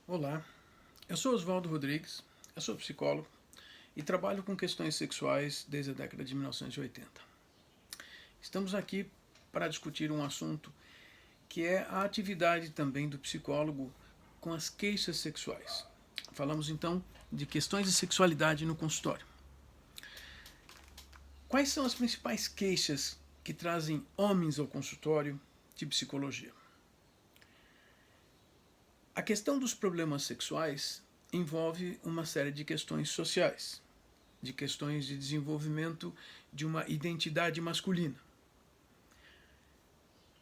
Olá, eu sou Oswaldo Rodrigues, eu sou psicólogo e trabalho com questões sexuais desde a década de 1980. Estamos aqui para discutir um assunto que é a atividade também do psicólogo com as queixas sexuais. Falamos então de questões de sexualidade no consultório. Quais são as principais queixas que trazem homens ao consultório de psicologia? A questão dos problemas sexuais envolve uma série de questões sociais, de questões de desenvolvimento de uma identidade masculina.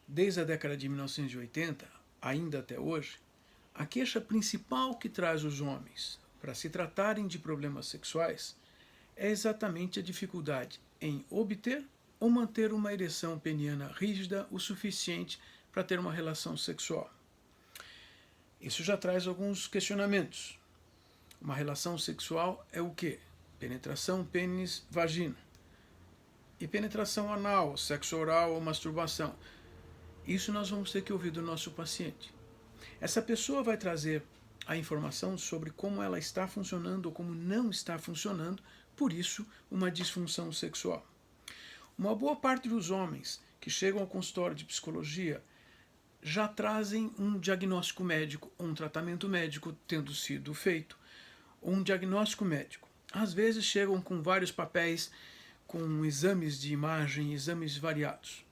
Desde a década de 1980, ainda até hoje, a queixa principal que traz os homens para se tratarem de problemas sexuais é exatamente a dificuldade em obter ou manter uma ereção peniana rígida o suficiente para ter uma relação sexual. Isso já traz alguns questionamentos. Uma relação sexual é o quê? Penetração, pênis, vagina. E penetração anal, sexo oral ou masturbação. Isso nós vamos ter que ouvir do nosso paciente. Essa pessoa vai trazer a informação sobre como ela está funcionando ou como não está funcionando, por isso, uma disfunção sexual. Uma boa parte dos homens que chegam ao consultório de psicologia já trazem um diagnóstico médico, um tratamento médico tendo sido feito, um diagnóstico médico. Às vezes chegam com vários papéis, com exames de imagem, exames variados.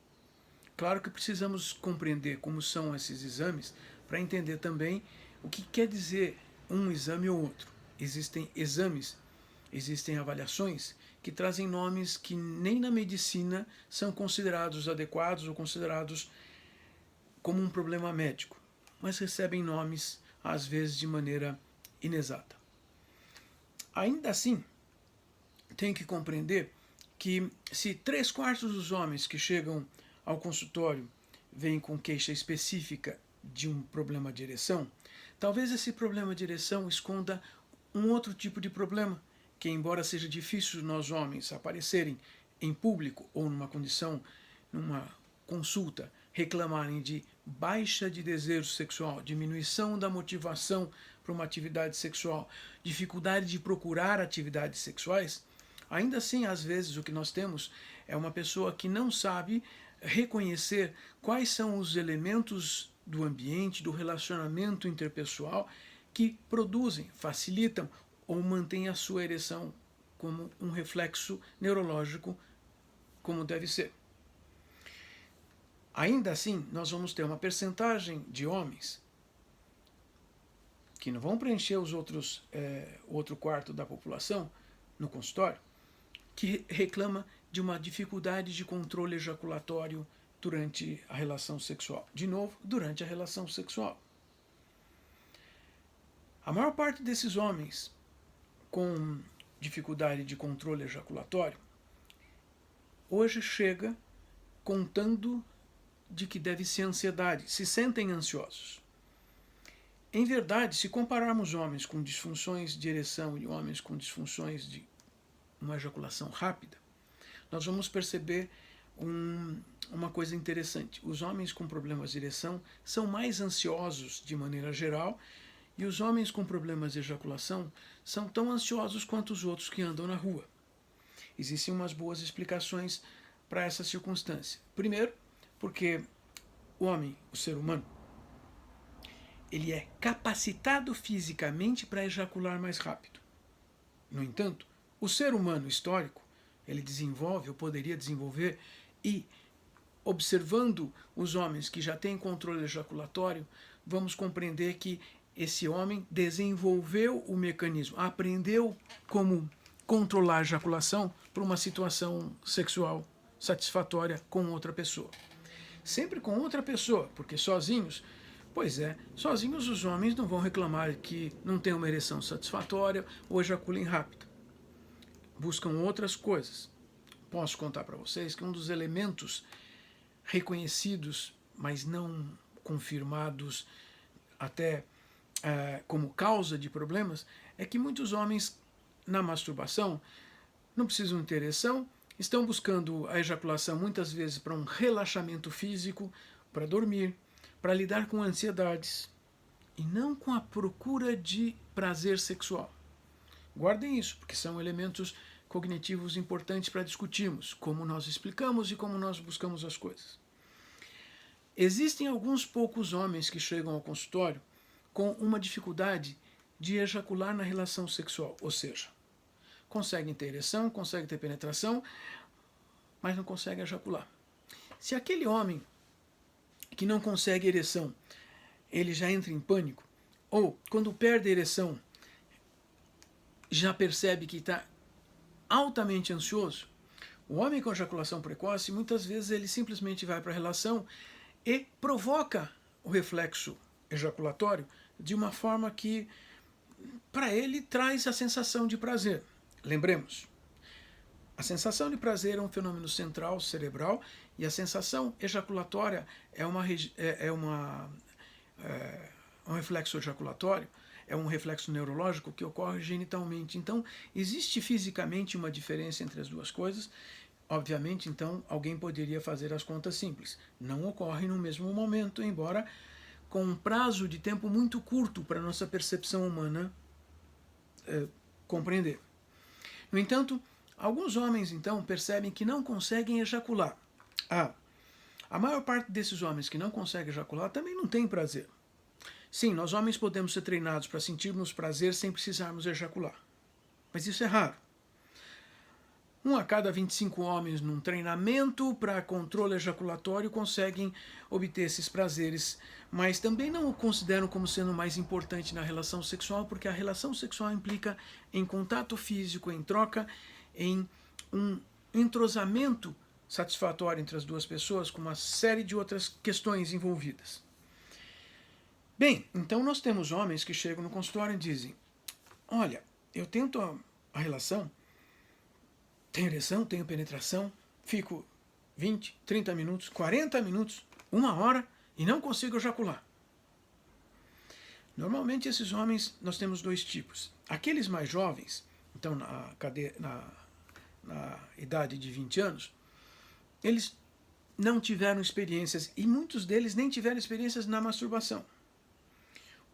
Claro que precisamos compreender como são esses exames para entender também o que quer dizer um exame ou outro. Existem exames, existem avaliações que trazem nomes que nem na medicina são considerados adequados ou considerados como um problema médico, mas recebem nomes, às vezes, de maneira inexata. Ainda assim, tem que compreender que se 3/4 dos homens que chegam ao consultório vêm com queixa específica de um problema de ereção, talvez esse problema de ereção esconda um outro tipo de problema, que embora seja difícil nós homens aparecerem em público ou numa condição, numa consulta, reclamarem de baixa de desejo sexual, diminuição da motivação para uma atividade sexual, dificuldade de procurar atividades sexuais, ainda assim, às vezes, o que nós temos é uma pessoa que não sabe reconhecer quais são os elementos do ambiente, do relacionamento interpessoal que produzem, facilitam ou mantêm a sua ereção como um reflexo neurológico, como deve ser. Ainda assim, nós vamos ter uma percentagem de homens que não vão preencher os outro quarto da população no consultório, que reclama de uma dificuldade de controle ejaculatório durante a relação sexual. De novo, durante a relação sexual. A maior parte desses homens com dificuldade de controle ejaculatório hoje chega contando de que deve ser ansiedade, se sentem ansiosos. Em verdade, se compararmos homens com disfunções de ereção e homens com disfunções de uma ejaculação rápida, nós vamos perceber uma coisa interessante. Os homens com problemas de ereção são mais ansiosos de maneira geral e os homens com problemas de ejaculação são tão ansiosos quanto os outros que andam na rua. Existem umas boas explicações para essa circunstância. Primeiro, porque o homem, o ser humano, ele é capacitado fisicamente para ejacular mais rápido. No entanto, o ser humano histórico, ele desenvolve, ou poderia desenvolver, e observando os homens que já têm controle ejaculatório, vamos compreender que esse homem desenvolveu o mecanismo, aprendeu como controlar a ejaculação para uma situação sexual satisfatória com outra pessoa. Sempre com outra pessoa, porque sozinhos, sozinhos os homens não vão reclamar que não tem uma ereção satisfatória ou ejaculem rápido. Buscam outras coisas. Posso contar para vocês que um dos elementos reconhecidos, mas não confirmados até como causa de problemas, é que muitos homens na masturbação não precisam ter ereção, estão buscando a ejaculação muitas vezes para um relaxamento físico, para dormir, para lidar com ansiedades, e não com a procura de prazer sexual. Guardem isso, porque são elementos cognitivos importantes para discutirmos como nós explicamos e como nós buscamos as coisas. Existem alguns poucos homens que chegam ao consultório com uma dificuldade de ejacular na relação sexual, ou seja, conseguem ter ereção, conseguem ter penetração, mas não conseguem ejacular. Se aquele homem que não consegue ereção, ele já entra em pânico, ou quando perde a ereção, já percebe que está altamente ansioso, o homem com ejaculação precoce, muitas vezes ele simplesmente vai para a relação e provoca o reflexo ejaculatório de uma forma que, para ele, traz a sensação de prazer. Lembremos, a sensação de prazer é um fenômeno central cerebral e a sensação ejaculatória é um reflexo ejaculatório, é um reflexo neurológico que ocorre genitalmente. Então, existe fisicamente uma diferença entre as duas coisas. Obviamente, então, alguém poderia fazer as contas simples. Não ocorre no mesmo momento, embora com um prazo de tempo muito curto para a nossa percepção humana compreender. No entanto, alguns homens, então, percebem que não conseguem ejacular. A maior parte desses homens que não conseguem ejacular também não tem prazer. Sim, nós homens podemos ser treinados para sentirmos prazer sem precisarmos ejacular. Mas isso é raro. 1 a cada 25 homens num treinamento para controle ejaculatório conseguem obter esses prazeres, mas também não o consideram como sendo mais importante na relação sexual, porque a relação sexual implica em contato físico, em troca, em um entrosamento satisfatório entre as duas pessoas, com uma série de outras questões envolvidas. Bem, então nós temos homens que chegam no consultório e dizem: olha, eu tento a relação, tenho ereção, tenho penetração, fico 20, 30 minutos, 40 minutos, 1 hora e não consigo ejacular. Normalmente esses homens, nós temos dois tipos. Aqueles mais jovens, então na idade de 20 anos, eles não tiveram experiências e muitos deles nem tiveram experiências na masturbação.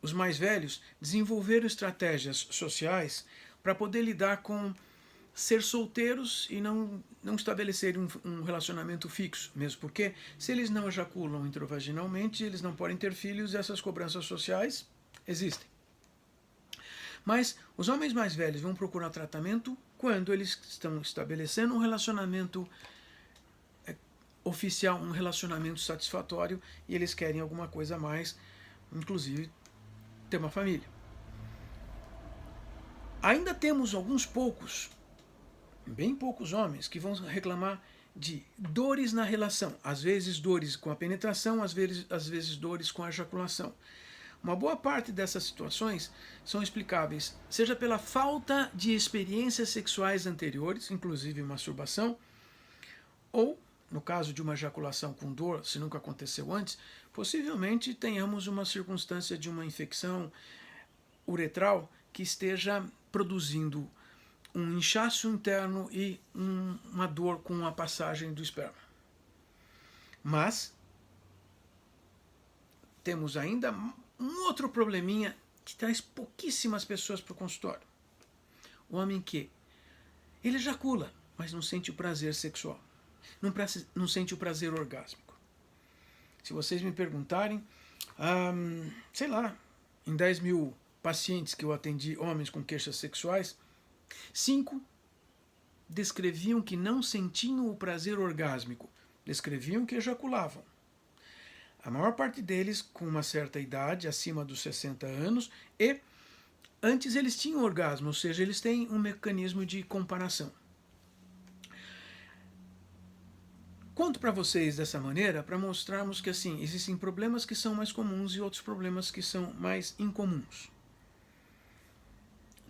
Os mais velhos desenvolveram estratégias sociais para poder lidar com ser solteiros e não estabelecerem um relacionamento fixo, mesmo porque se eles não ejaculam intravaginalmente, eles não podem ter filhos e essas cobranças sociais existem. Mas os homens mais velhos vão procurar tratamento quando eles estão estabelecendo um relacionamento oficial, um relacionamento satisfatório e eles querem alguma coisa a mais, inclusive ter uma família. Ainda temos alguns poucos, bem poucos homens que vão reclamar de dores na relação, às vezes dores com a penetração, às vezes dores com a ejaculação. Uma boa parte dessas situações são explicáveis, seja pela falta de experiências sexuais anteriores, inclusive masturbação, ou, no caso de uma ejaculação com dor, se nunca aconteceu antes, possivelmente tenhamos uma circunstância de uma infecção uretral que esteja produzindo um inchaço interno e uma dor com a passagem do esperma. Mas temos ainda um outro probleminha que traz pouquíssimas pessoas para o consultório. O homem que ele ejacula, mas não sente o prazer sexual. Não sente o prazer orgásmico. Se vocês me perguntarem, sei lá, em 10 mil pacientes que eu atendi, homens com queixas sexuais, 5 descreviam que não sentiam o prazer orgásmico, descreviam que ejaculavam. A maior parte deles com uma certa idade, acima dos 60 anos, e antes eles tinham orgasmo, ou seja, eles têm um mecanismo de comparação. Conto para vocês dessa maneira para mostrarmos que assim existem problemas que são mais comuns e outros problemas que são mais incomuns.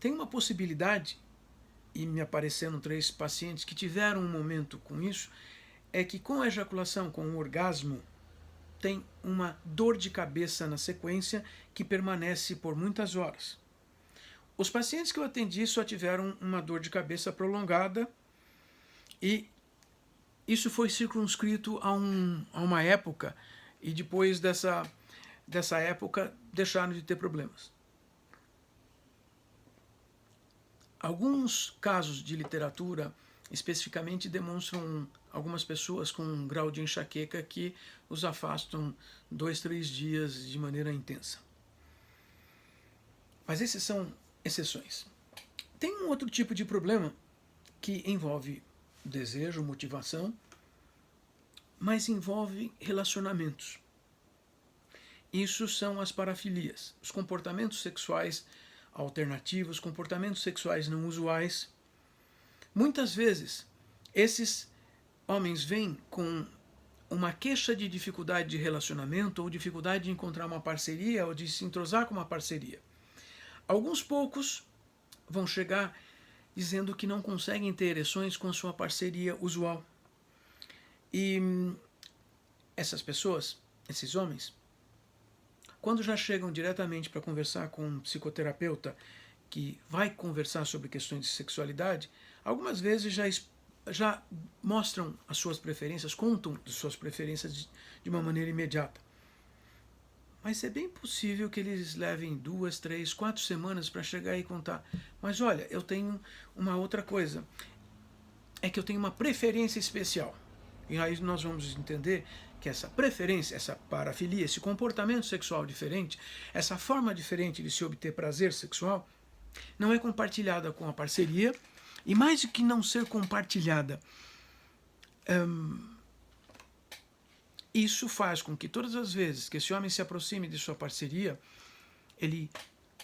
Tem uma possibilidade, e me apareceram 3 pacientes que tiveram um momento com isso, é que com a ejaculação, com o orgasmo, tem uma dor de cabeça na sequência que permanece por muitas horas. Os pacientes que eu atendi só tiveram uma dor de cabeça prolongada e isso foi circunscrito a uma época, e depois dessa época deixaram de ter problemas. Alguns casos de literatura especificamente demonstram algumas pessoas com um grau de enxaqueca que os afastam 2, 3 dias de maneira intensa. Mas esses são exceções. Tem um outro tipo de problema que envolve desejo, motivação, mas envolve relacionamentos. Isso são as parafilias, os comportamentos sexuais alternativos, comportamentos sexuais não usuais. Muitas vezes, esses homens vêm com uma queixa de dificuldade de relacionamento ou dificuldade de encontrar uma parceria ou de se entrosar com uma parceria. Alguns poucos vão chegar dizendo que não conseguem ter ereções com sua parceria usual. E essas pessoas, esses homens, quando já chegam diretamente para conversar com um psicoterapeuta que vai conversar sobre questões de sexualidade, algumas vezes já mostram as suas preferências, contam de suas preferências de uma maneira imediata. Mas é bem possível que eles levem 2, 3, 4 semanas para chegar e contar. Mas olha, eu tenho uma outra coisa. É que eu tenho uma preferência especial. E aí nós vamos entender que essa preferência, essa parafilia, esse comportamento sexual diferente, essa forma diferente de se obter prazer sexual, não é compartilhada com a parceria, e mais do que não ser compartilhada, isso faz com que todas as vezes que esse homem se aproxime de sua parceria, ele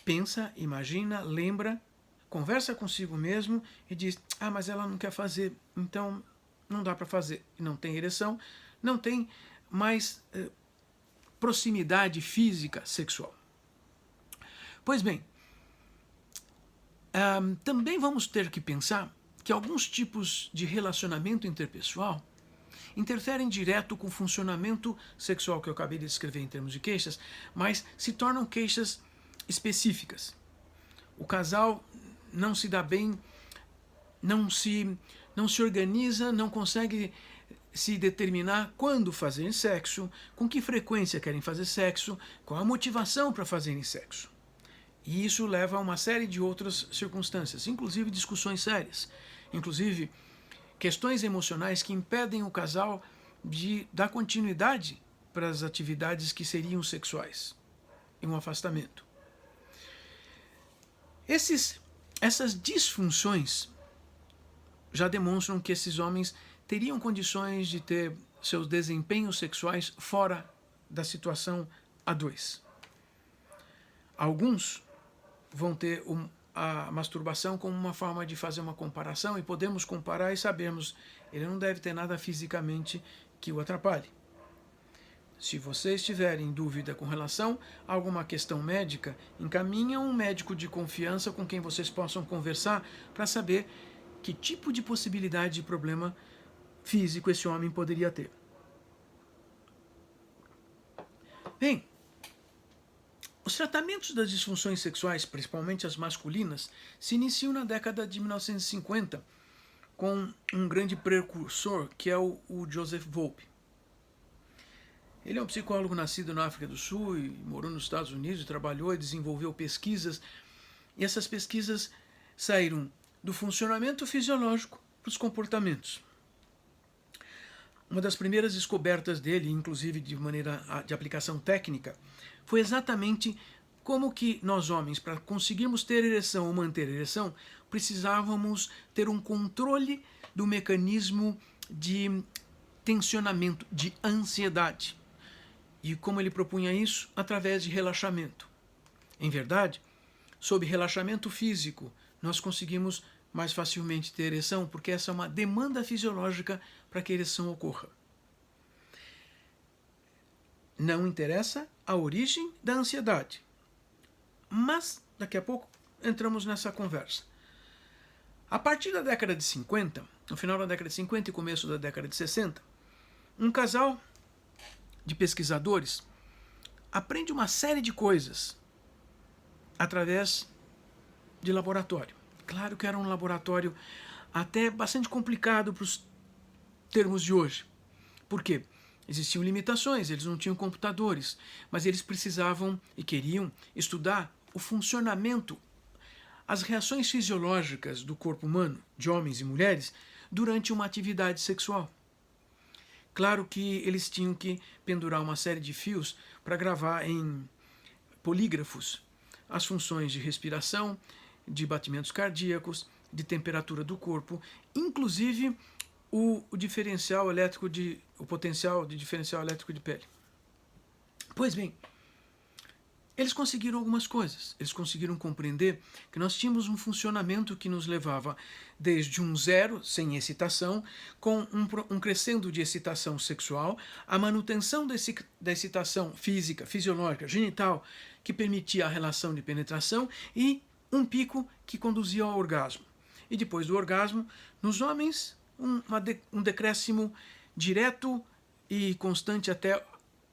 pensa, imagina, lembra, conversa consigo mesmo e diz: ah, mas ela não quer fazer, então não dá para fazer. E não tem ereção, não tem mais proximidade física sexual. Pois bem, também vamos ter que pensar que alguns tipos de relacionamento interpessoal interferem direto com o funcionamento sexual que eu acabei de descrever em termos de queixas, mas se tornam queixas específicas. O casal não se dá bem, não se organiza, não consegue se determinar quando fazerem sexo, com que frequência querem fazer sexo, qual a motivação para fazerem sexo. E isso leva a uma série de outras circunstâncias, inclusive discussões sérias, inclusive questões emocionais que impedem o casal de dar continuidade para as atividades que seriam sexuais, e um afastamento. Essas disfunções já demonstram que esses homens teriam condições de ter seus desempenhos sexuais fora da situação a dois. Alguns vão ter a masturbação como uma forma de fazer uma comparação, e podemos comparar e sabermos, ele não deve ter nada fisicamente que o atrapalhe. Se vocês tiverem dúvida com relação a alguma questão médica, encaminhem um médico de confiança com quem vocês possam conversar para saber que tipo de possibilidade de problema físico esse homem poderia ter. Bem, os tratamentos das disfunções sexuais, principalmente as masculinas, se iniciam na década de 1950 com um grande precursor que é o Joseph Volpe. Ele é um psicólogo nascido na África do Sul e morou nos Estados Unidos, trabalhou e desenvolveu pesquisas, e essas pesquisas saíram do funcionamento fisiológico para os comportamentos. Uma das primeiras descobertas dele, inclusive de maneira de aplicação técnica, foi exatamente como que nós homens, para conseguirmos ter ereção ou manter ereção, precisávamos ter um controle do mecanismo de tensionamento, de ansiedade. E como ele propunha isso? Através de relaxamento. Em verdade, sob relaxamento físico, nós conseguimos mais facilmente ter ereção, porque essa é uma demanda fisiológica para que a ereção ocorra. Não interessa a origem da ansiedade. Mas, daqui a pouco, entramos nessa conversa. A partir da década de 50, no final da década de 50 e começo da década de 60, um casal de pesquisadores aprende uma série de coisas através de laboratório. Claro que era um laboratório até bastante complicado para os termos de hoje. Por quê? existiam limitações, eles não tinham computadores, mas eles precisavam e queriam estudar o funcionamento, as reações fisiológicas do corpo humano, de homens e mulheres, durante uma atividade sexual. Claro que eles tinham que pendurar uma série de fios para gravar em polígrafos as funções de respiração, de batimentos cardíacos, de temperatura do corpo, inclusive o diferencial elétrico o potencial de diferencial elétrico de pele. Pois bem, eles conseguiram algumas coisas. Eles conseguiram compreender que nós tínhamos um funcionamento que nos levava desde um zero, sem excitação, com um crescendo de excitação sexual, a manutenção da excitação física, fisiológica, genital, que permitia a relação de penetração, e um pico que conduzia ao orgasmo. E depois do orgasmo, nos homens, um decréscimo direto e constante até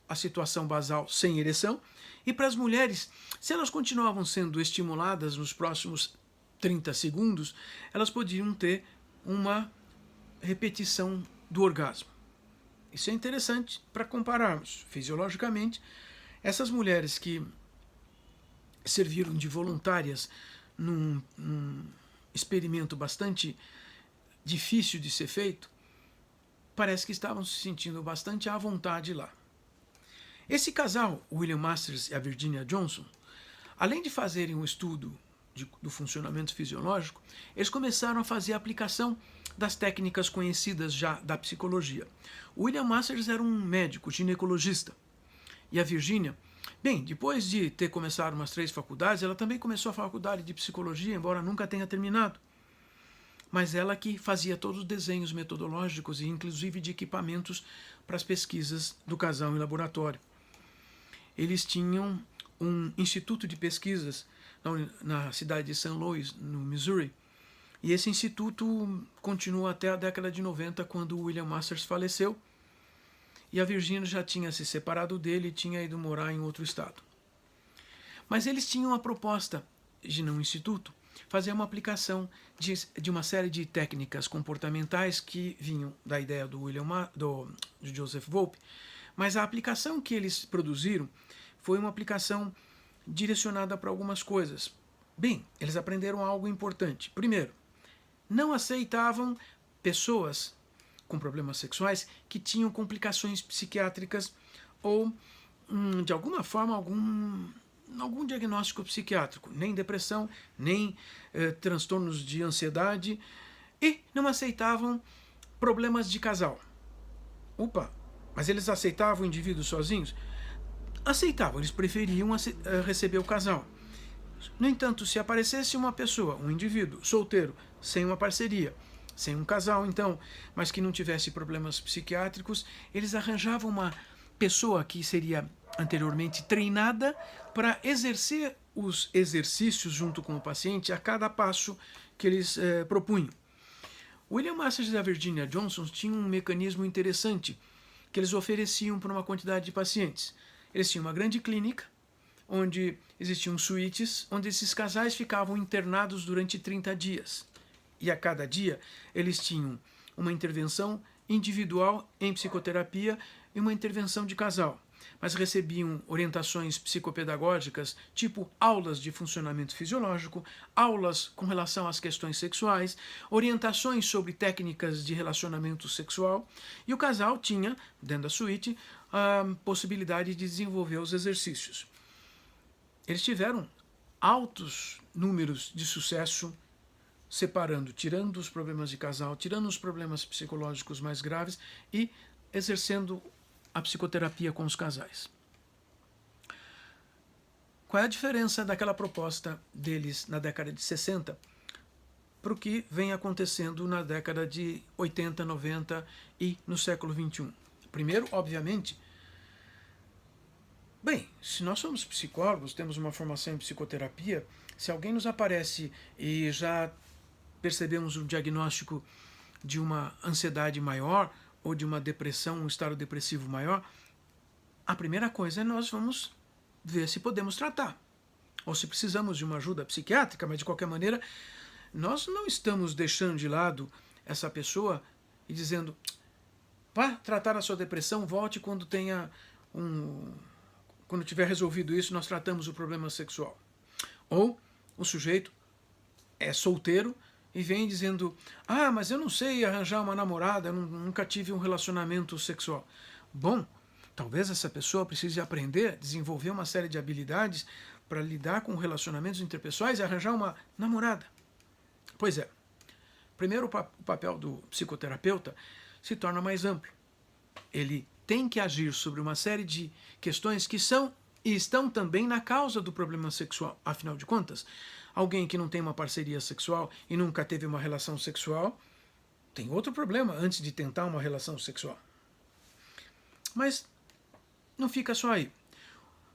a situação basal sem ereção. E para as mulheres, se elas continuavam sendo estimuladas nos próximos 30 segundos, elas podiam ter uma repetição do orgasmo. Isso é interessante para compararmos fisiologicamente. Essas mulheres que serviram de voluntárias num experimento bastante difícil de ser feito, parece que estavam se sentindo bastante à vontade lá. Esse casal, o William Masters e a Virginia Johnson, além de fazerem um estudo do funcionamento fisiológico, eles começaram a fazer a aplicação das técnicas conhecidas já da psicologia. O William Masters era um médico ginecologista e a Virginia, bem, depois de ter começado umas 3 faculdades, ela também começou a faculdade de psicologia, embora nunca tenha terminado. Mas ela que fazia todos os desenhos metodológicos e inclusive de equipamentos para as pesquisas do casal em laboratório. Eles tinham um instituto de pesquisas na cidade de St. Louis, no Missouri, e esse instituto continuou até a década de 90, quando o William Masters faleceu, e a Virginia já tinha se separado dele e tinha ido morar em outro estado. Mas eles tinham a proposta de, no instituto, fazer uma aplicação de uma série de técnicas comportamentais que vinham da ideia do Joseph Volpe, mas a aplicação que eles produziram foi uma aplicação direcionada para algumas coisas. Bem, eles aprenderam algo importante. Primeiro, não aceitavam pessoas com problemas sexuais que tinham complicações psiquiátricas ou, de alguma forma, algum diagnóstico psiquiátrico, nem depressão, nem transtornos de ansiedade, e não aceitavam problemas de casal. Mas eles aceitavam indivíduos sozinhos? Aceitavam, eles preferiam receber o casal. No entanto, se aparecesse uma pessoa, um indivíduo solteiro, sem uma parceria, sem um casal então, mas que não tivesse problemas psiquiátricos, eles arranjavam uma pessoa que seria anteriormente treinada para exercer os exercícios junto com o paciente a cada passo que eles propunham. William Masters e a Virginia Johnson tinham um mecanismo interessante que eles ofereciam para uma quantidade de pacientes. Eles tinham uma grande clínica, onde existiam suítes, onde esses casais ficavam internados durante 30 dias. E a cada dia eles tinham uma intervenção individual em psicoterapia e uma intervenção de casal. Mas recebiam orientações psicopedagógicas, tipo aulas de funcionamento fisiológico, aulas com relação às questões sexuais, orientações sobre técnicas de relacionamento sexual, e o casal tinha, dentro da suíte, a possibilidade de desenvolver os exercícios. Eles tiveram altos números de sucesso tirando os problemas de casal, tirando os problemas psicológicos mais graves e exercendo a psicoterapia com os casais. Qual é a diferença daquela proposta deles na década de 60 para o que vem acontecendo na década de 80, 90 e no século 21? Primeiro, obviamente, bem, se nós somos psicólogos, temos uma formação em psicoterapia, se alguém nos aparece e já percebemos o diagnóstico de uma ansiedade maior ou de uma depressão, um estado depressivo maior, a primeira coisa é nós vamos ver se podemos tratar, ou se precisamos de uma ajuda psiquiátrica, mas de qualquer maneira, nós não estamos deixando de lado essa pessoa e dizendo, Vá tratar a sua depressão, volte quando tenha quando tiver resolvido isso, nós tratamos o problema sexual. Ou o sujeito é solteiro e vem dizendo: ah, mas eu não sei arranjar uma namorada, eu nunca tive um relacionamento sexual. Bom, talvez essa pessoa precise aprender, desenvolver uma série de habilidades para lidar com relacionamentos interpessoais e arranjar uma namorada. Pois é, primeiro o papel do psicoterapeuta se torna mais amplo. Ele tem que agir sobre uma série de questões que são e estão também na causa do problema sexual. Afinal de contas, alguém que não tem uma parceria sexual e nunca teve uma relação sexual tem outro problema antes de tentar uma relação sexual. Mas não fica só aí.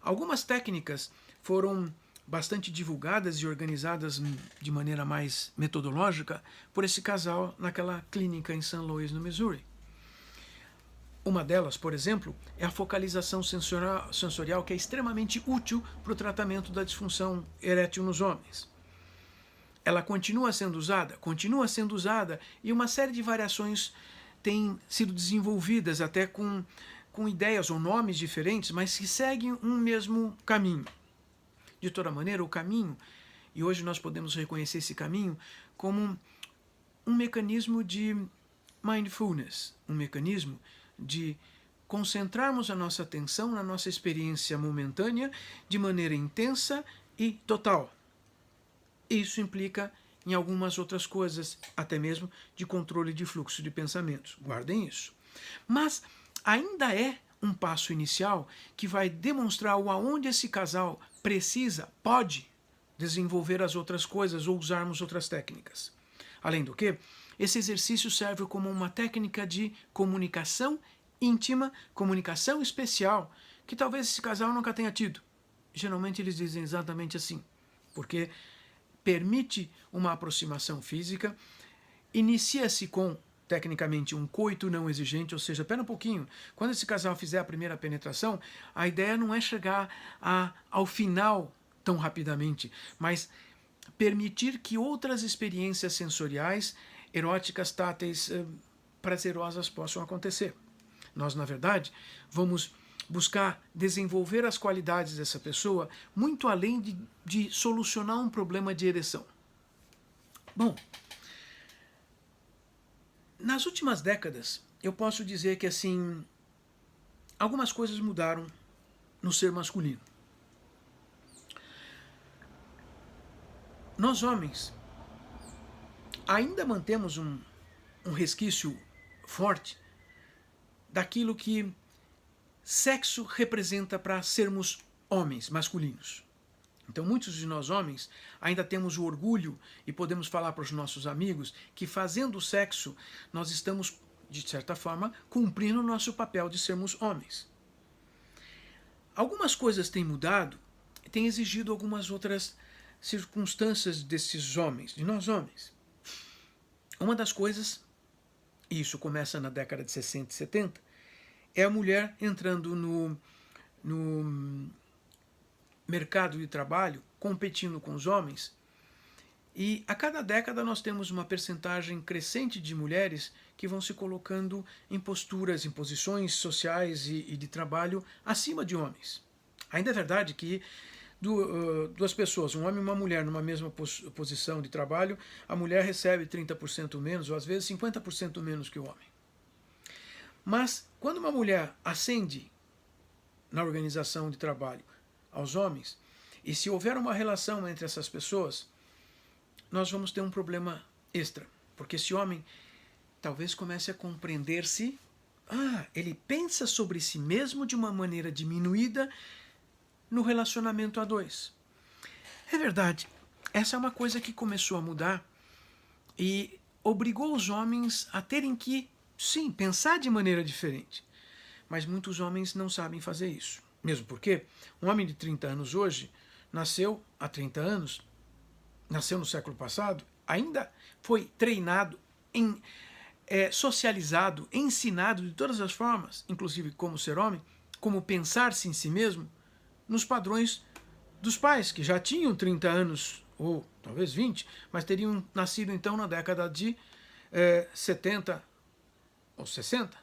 Algumas técnicas foram bastante divulgadas e organizadas de maneira mais metodológica por esse casal naquela clínica em St. Louis, no Missouri. Uma delas, por exemplo, é a focalização sensorial, que é extremamente útil para o tratamento da disfunção erétil nos homens. Ela continua sendo usada, e uma série de variações têm sido desenvolvidas até com ideias ou nomes diferentes, mas que seguem um mesmo caminho. De toda maneira, o caminho, e hoje nós podemos reconhecer esse caminho como um mecanismo de mindfulness, um mecanismo de concentrarmos a nossa atenção na nossa experiência momentânea de maneira intensa e total. Isso implica em algumas outras coisas, até mesmo de controle de fluxo de pensamentos. Guardem isso. Mas ainda é um passo inicial que vai demonstrar o aonde esse casal pode desenvolver as outras coisas ou usarmos outras técnicas. Além do que, esse exercício serve como uma técnica de comunicação íntima, comunicação especial, que talvez esse casal nunca tenha tido. Geralmente eles dizem exatamente assim, porque permite uma aproximação física, inicia-se com, tecnicamente, um coito não exigente, ou seja, espera um pouquinho, quando esse casal fizer a primeira penetração, a ideia não é chegar ao final tão rapidamente, mas permitir que outras experiências sensoriais, eróticas, táteis, prazerosas possam acontecer. Nós, na verdade, vamos buscar desenvolver as qualidades dessa pessoa muito além de solucionar um problema de ereção. Bom, nas últimas décadas, eu posso dizer que, assim, algumas coisas mudaram no ser masculino. Nós, homens, ainda mantemos um resquício forte daquilo que sexo representa para sermos homens, masculinos. Então, muitos de nós homens ainda temos o orgulho e podemos falar para os nossos amigos que fazendo sexo nós estamos, de certa forma, cumprindo o nosso papel de sermos homens. Algumas coisas têm mudado e têm exigido algumas outras circunstâncias desses homens, de nós homens. Uma das coisas, e isso começa na década de 60 e 70, é a mulher entrando no mercado de trabalho, competindo com os homens, e a cada década nós temos uma percentagem crescente de mulheres que vão se colocando em posturas, em posições sociais e de trabalho acima de homens. Ainda é verdade que duas pessoas, um homem e uma mulher, numa mesma posição de trabalho, a mulher recebe 30% menos, ou às vezes 50% menos que o homem. Mas, quando uma mulher ascende na organização de trabalho aos homens, e se houver uma relação entre essas pessoas, nós vamos ter um problema extra. Porque esse homem talvez comece a compreender-se, ele pensa sobre si mesmo de uma maneira diminuída no relacionamento a dois. É verdade, essa é uma coisa que começou a mudar e obrigou os homens a terem que, sim, pensar de maneira diferente. Mas muitos homens não sabem fazer isso. Mesmo porque um homem de 30 anos hoje nasceu há 30 anos, nasceu no século passado, ainda foi treinado, socializado, ensinado de todas as formas, inclusive como ser homem, como pensar-se em si mesmo, nos padrões dos pais, que já tinham 30 anos, ou talvez 20, mas teriam nascido então na década de 70 ou 60.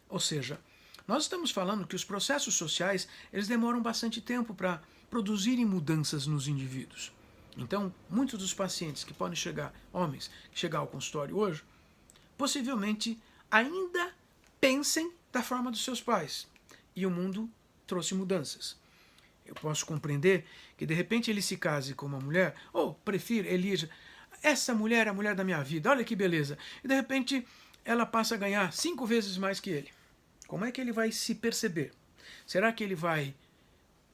Ou seja, nós estamos falando que os processos sociais eles demoram bastante tempo para produzirem mudanças nos indivíduos. Então, muitos dos pacientes que podem chegar, homens, que chegar ao consultório hoje, possivelmente ainda pensem da forma dos seus pais. E o mundo trouxe mudanças. Eu posso compreender que de repente ele se case com uma mulher, ou prefira, elija, essa mulher é a mulher da minha vida, olha que beleza. E de repente ela passa a ganhar 5 vezes mais que ele. Como é que ele vai se perceber? Será que ele vai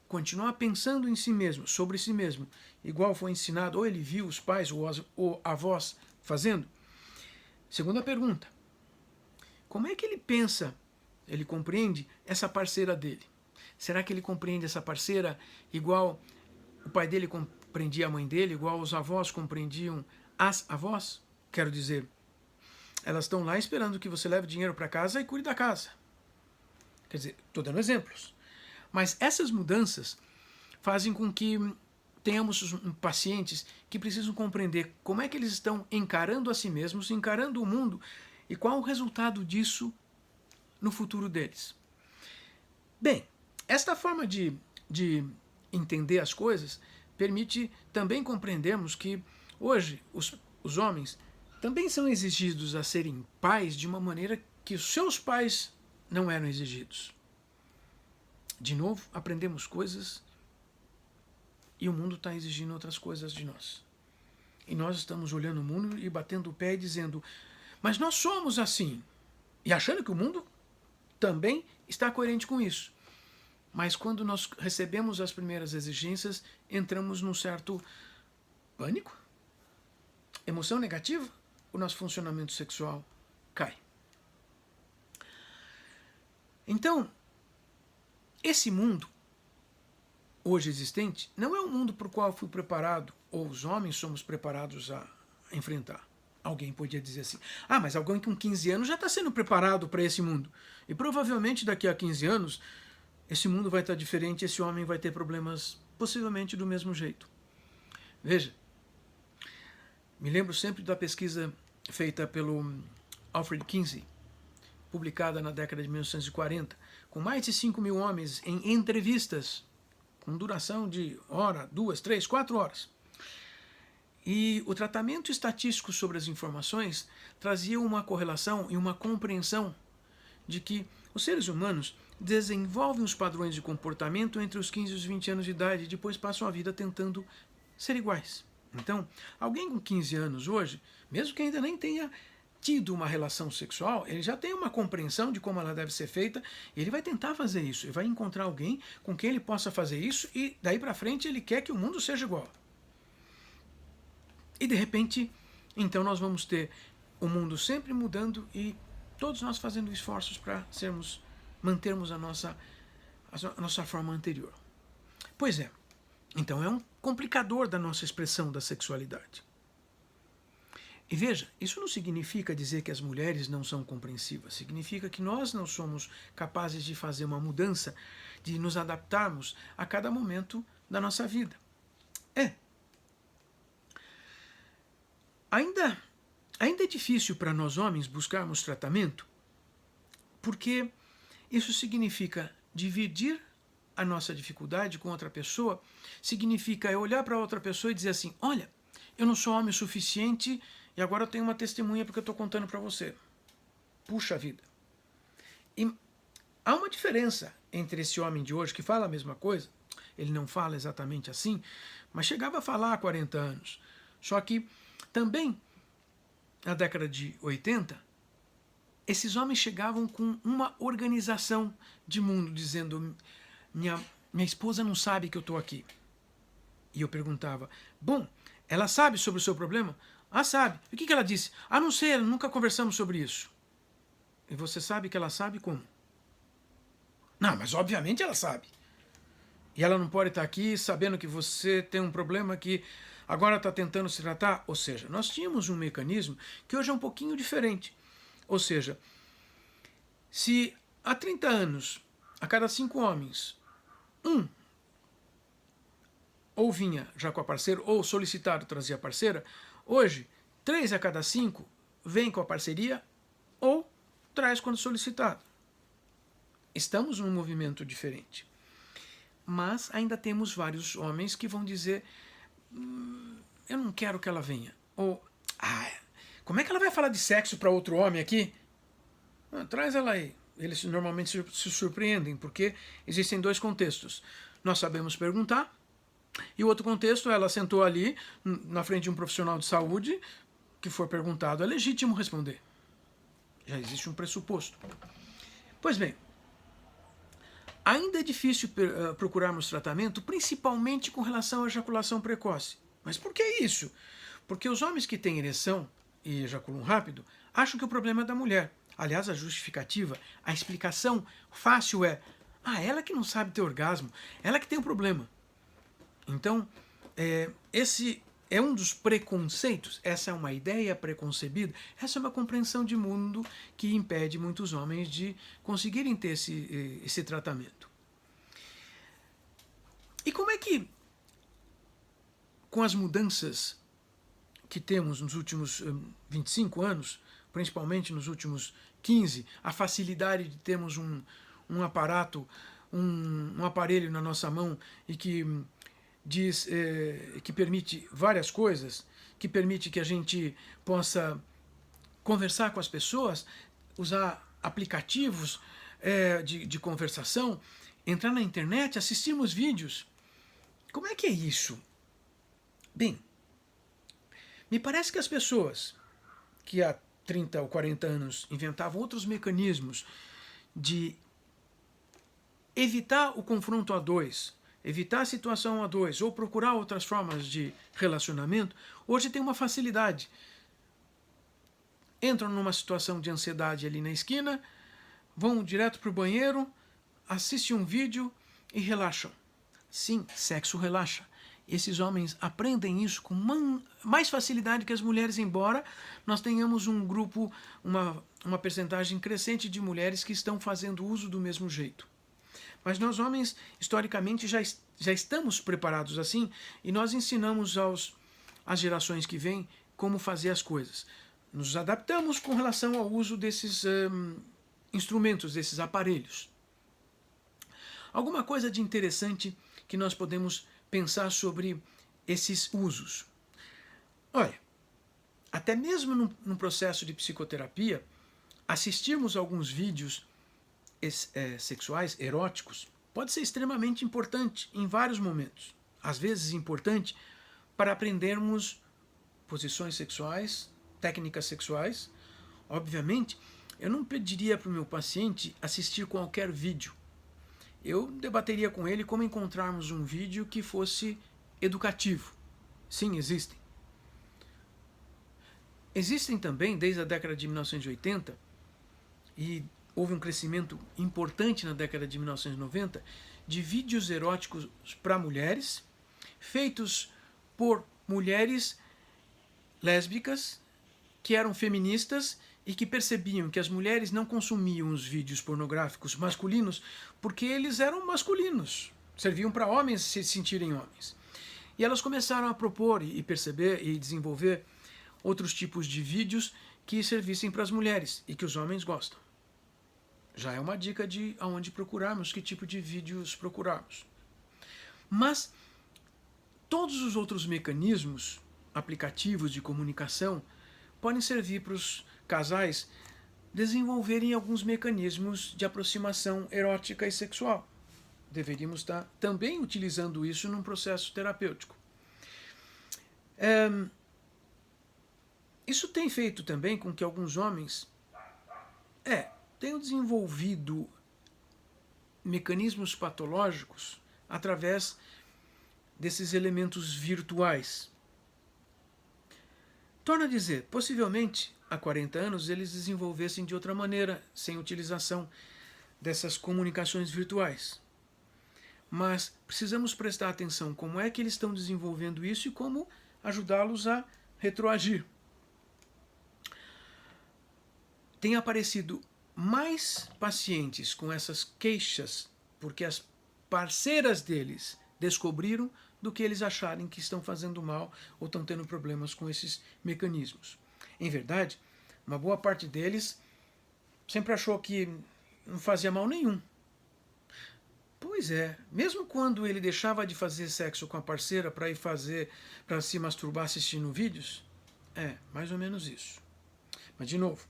continuar pensando em si mesmo, sobre si mesmo, igual foi ensinado, ou ele viu os pais ou avós fazendo? Segunda pergunta. Como é que ele pensa, ele compreende essa parceira dele? Será que ele compreende essa parceira igual o pai dele compreendia a mãe dele, igual os avós compreendiam as avós? Quero dizer, elas estão lá esperando que você leve dinheiro para casa e cuide da casa. Quer dizer, estou dando exemplos. Mas essas mudanças fazem com que tenhamos pacientes que precisam compreender como é que eles estão encarando a si mesmos, encarando o mundo e qual o resultado disso no futuro deles. Bem, esta forma de entender as coisas permite também compreendermos que hoje os homens também são exigidos a serem pais de uma maneira que os seus pais não eram exigidos. De novo, aprendemos coisas e o mundo está exigindo outras coisas de nós. E nós estamos olhando o mundo e batendo o pé e dizendo, mas nós somos assim. E achando que o mundo também está coerente com isso. Mas quando nós recebemos as primeiras exigências, entramos num certo pânico, emoção negativa, o nosso funcionamento sexual cai. Então, esse mundo hoje existente não é um mundo para o qual eu fui preparado, ou os homens somos preparados a enfrentar. Alguém podia dizer assim, mas alguém com 15 anos já está sendo preparado para esse mundo. E provavelmente daqui a 15 anos, esse mundo vai estar diferente, esse homem vai ter problemas possivelmente do mesmo jeito. Veja, me lembro sempre da pesquisa feita pelo Alfred Kinsey, publicada na década de 1940, com mais de 5 mil homens em entrevistas, com duração de hora, 2, 3, 4 horas. E o tratamento estatístico sobre as informações trazia uma correlação e uma compreensão de que os seres humanos desenvolvem os padrões de comportamento entre os 15 e os 20 anos de idade e depois passam a vida tentando ser iguais. Então, alguém com 15 anos hoje, mesmo que ainda nem tenha tido uma relação sexual, ele já tem uma compreensão de como ela deve ser feita e ele vai tentar fazer isso. Ele vai encontrar alguém com quem ele possa fazer isso e daí para frente ele quer que o mundo seja igual. E de repente, então nós vamos ter o mundo sempre mudando e todos nós fazendo esforços para mantermos a nossa forma anterior. Pois é, então é um complicador da nossa expressão da sexualidade. E veja, isso não significa dizer que as mulheres não são compreensivas, significa que nós não somos capazes de fazer uma mudança, de nos adaptarmos a cada momento da nossa vida. Ainda é difícil para nós homens buscarmos tratamento, porque isso significa dividir a nossa dificuldade com outra pessoa, significa eu olhar para outra pessoa e dizer assim, olha, eu não sou homem o suficiente e agora eu tenho uma testemunha porque eu estou contando para você. Puxa vida. E há uma diferença entre esse homem de hoje que fala a mesma coisa, ele não fala exatamente assim, mas chegava a falar há 40 anos. Só que também, na década de 80, esses homens chegavam com uma organização de mundo, dizendo, minha esposa não sabe que eu estou aqui. E eu perguntava, bom, ela sabe sobre o seu problema? Sabe. E o que ela disse? Não sei, nunca conversamos sobre isso. E você sabe que ela sabe como? Não, mas obviamente ela sabe. E ela não pode estar aqui sabendo que você tem um problema que agora está tentando se tratar? Ou seja, nós tínhamos um mecanismo que hoje é um pouquinho diferente. Ou seja, se há 30 anos, a cada 5 homens, ou vinha já com a parceira, ou solicitado trazia a parceira, hoje, 3 a cada 5 vem com a parceria ou traz quando solicitado. estamos num movimento diferente. Mas ainda temos vários homens que vão dizer: eu não quero que ela venha. Ou, como é que ela vai falar de sexo para outro homem aqui? Traz ela aí. Eles normalmente se surpreendem, porque existem dois contextos. Nós sabemos perguntar, e o outro contexto, ela sentou ali na frente de um profissional de saúde, que for perguntado, é legítimo responder. Já existe um pressuposto. Pois bem, ainda é difícil procurarmos tratamento, principalmente com relação à ejaculação precoce. Mas por que isso? Porque os homens que têm ereção e ejaculam rápido acham que o problema é da mulher. Aliás, a justificativa, a explicação fácil é: ela que não sabe ter orgasmo, ela que tem o problema. Então, esse é um dos preconceitos, essa é uma ideia preconcebida, essa é uma compreensão de mundo que impede muitos homens de conseguirem ter esse tratamento. E como é que, com as mudanças que temos nos últimos 25 anos, principalmente nos últimos 15, a facilidade de termos um aparato, um aparelho na nossa mão e que que permite várias coisas, que permite que a gente possa conversar com as pessoas, usar aplicativos de conversação, entrar na internet, assistirmos vídeos. Como é que é isso? Bem, me parece que as pessoas que há 30 ou 40 anos inventavam outros mecanismos de evitar o confronto a dois, evitar a situação a dois, ou procurar outras formas de relacionamento, hoje tem uma facilidade. Entram numa situação de ansiedade ali na esquina, vão direto para o banheiro, assistem um vídeo e relaxam. Sim, sexo relaxa. Esses homens aprendem isso com mais facilidade que as mulheres, embora nós tenhamos um grupo, uma percentagem crescente de mulheres que estão fazendo uso do mesmo jeito. Mas nós homens, historicamente, já estamos preparados assim, e nós ensinamos às gerações que vêm como fazer as coisas. Nos adaptamos com relação ao uso desses instrumentos, desses aparelhos. Alguma coisa de interessante que nós podemos pensar sobre esses usos. Olha, até mesmo num processo de psicoterapia, assistirmos alguns vídeos sexuais, eróticos, pode ser extremamente importante em vários momentos. Às vezes importante para aprendermos posições sexuais, técnicas sexuais. Obviamente, eu não pediria para o meu paciente assistir qualquer vídeo. Eu debateria com ele como encontrarmos um vídeo que fosse educativo. Sim, existem. Existem também, desde a década de 1980, e houve um crescimento importante na década de 1990, de vídeos eróticos para mulheres, feitos por mulheres lésbicas que eram feministas e que percebiam que as mulheres não consumiam os vídeos pornográficos masculinos porque eles eram masculinos, serviam para homens se sentirem homens. E elas começaram a propor e perceber e desenvolver outros tipos de vídeos que servissem para as mulheres e que os homens gostam. Já é uma dica de aonde procurarmos, que tipo de vídeos procurarmos. Mas todos os outros mecanismos, aplicativos de comunicação, podem servir para os casais desenvolverem alguns mecanismos de aproximação erótica e sexual. Deveríamos estar também utilizando isso num processo terapêutico. Isso tem feito também com que alguns homens tenham desenvolvido mecanismos patológicos através desses elementos virtuais. Torno a dizer, possivelmente, há 40 anos, eles desenvolvessem de outra maneira, sem utilização dessas comunicações virtuais. Mas precisamos prestar atenção como é que eles estão desenvolvendo isso e como ajudá-los a retroagir. Tem aparecido mais pacientes com essas queixas porque as parceiras deles descobriram do que eles acharem que estão fazendo mal ou estão tendo problemas com esses mecanismos. Em verdade, uma boa parte deles sempre achou que não fazia mal nenhum. Pois é, mesmo quando ele deixava de fazer sexo com a parceira para ir fazer, para se masturbar assistindo vídeos, mais ou menos isso. Mas de novo,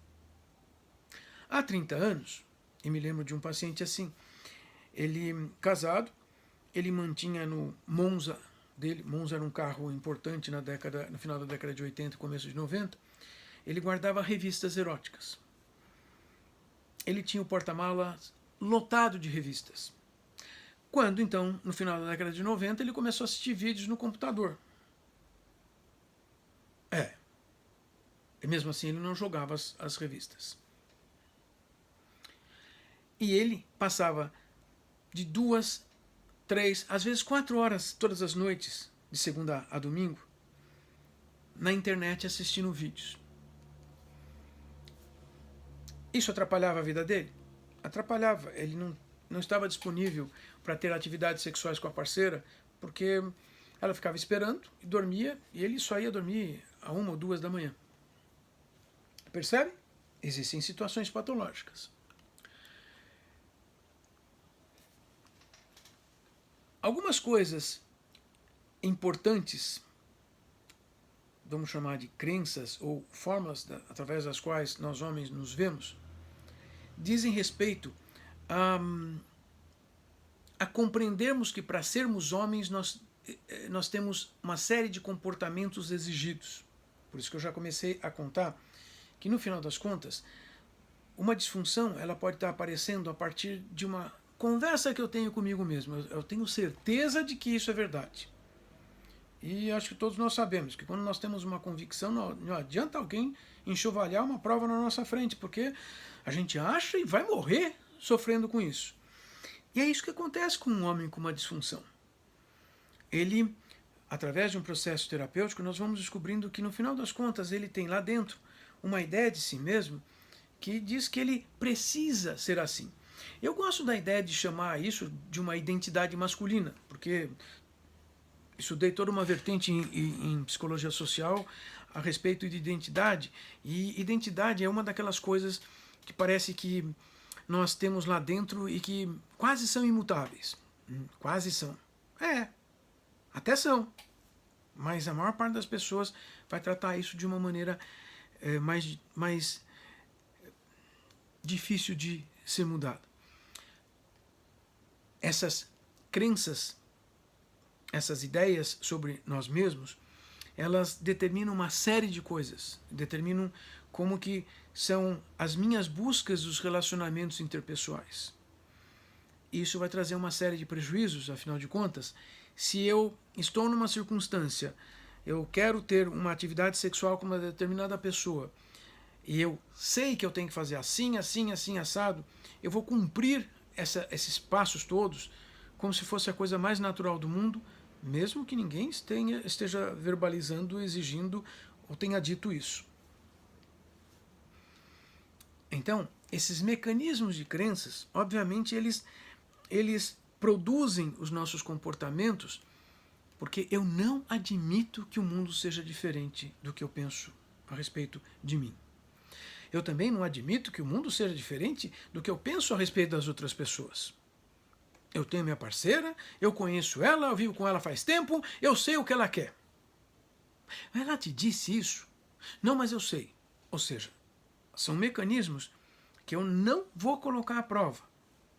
há 30 anos, e me lembro de um paciente assim, ele casado, ele mantinha no Monza dele, Monza era um carro importante no final da década de 80 e começo de 90, ele guardava revistas eróticas. Ele tinha o porta-malas lotado de revistas. Quando, então, no final da década de 90, ele começou a assistir vídeos no computador. E mesmo assim ele não jogava as revistas. E ele passava de 2, 3, às vezes 4 horas todas as noites, de segunda a domingo, na internet assistindo vídeos. Isso atrapalhava a vida dele? Atrapalhava. Ele não estava disponível para ter atividades sexuais com a parceira, porque ela ficava esperando e dormia, e ele só ia dormir a 1 ou 2 da manhã. Percebe? Existem situações patológicas. Algumas coisas importantes, vamos chamar de crenças ou formas através das quais nós homens nos vemos, dizem respeito a compreendermos que para sermos homens nós temos uma série de comportamentos exigidos. Por isso que eu já comecei a contar que no final das contas, uma disfunção ela pode estar aparecendo a partir de uma conversa que eu tenho comigo mesmo. Eu tenho certeza de que isso é verdade. E acho que todos nós sabemos que quando nós temos uma convicção, não adianta alguém enxovalhar uma prova na nossa frente, porque a gente acha e vai morrer sofrendo com isso. E é isso que acontece com um homem com uma disfunção. Ele, através de um processo terapêutico, nós vamos descobrindo que no final das contas ele tem lá dentro uma ideia de si mesmo que diz que ele precisa ser assim. Eu gosto da ideia de chamar isso de uma identidade masculina, porque estudei toda uma vertente em psicologia social a respeito de identidade, e identidade é uma daquelas coisas que parece que nós temos lá dentro e que quase são imutáveis. Quase são. Até são. Mas a maior parte das pessoas vai tratar isso de uma maneira mais difícil de ser mudada. Essas crenças, essas ideias sobre nós mesmos, elas determinam uma série de coisas. Determinam como que são as minhas buscas dos relacionamentos interpessoais. Isso vai trazer uma série de prejuízos, afinal de contas. Se eu estou numa circunstância, eu quero ter uma atividade sexual com uma determinada pessoa, e eu sei que eu tenho que fazer assim, assim, assim, assado, eu vou cumprir esses passos todos como se fosse a coisa mais natural do mundo, mesmo que ninguém esteja verbalizando, exigindo ou tenha dito isso. Então, esses mecanismos de crenças, obviamente, eles produzem os nossos comportamentos porque eu não admito que o mundo seja diferente do que eu penso a respeito de mim. Eu também não admito que o mundo seja diferente do que eu penso a respeito das outras pessoas. Eu tenho minha parceira, eu conheço ela, eu vivo com ela faz tempo, eu sei o que ela quer. Ela te disse isso? Não, mas eu sei. Ou seja, são mecanismos que eu não vou colocar à prova.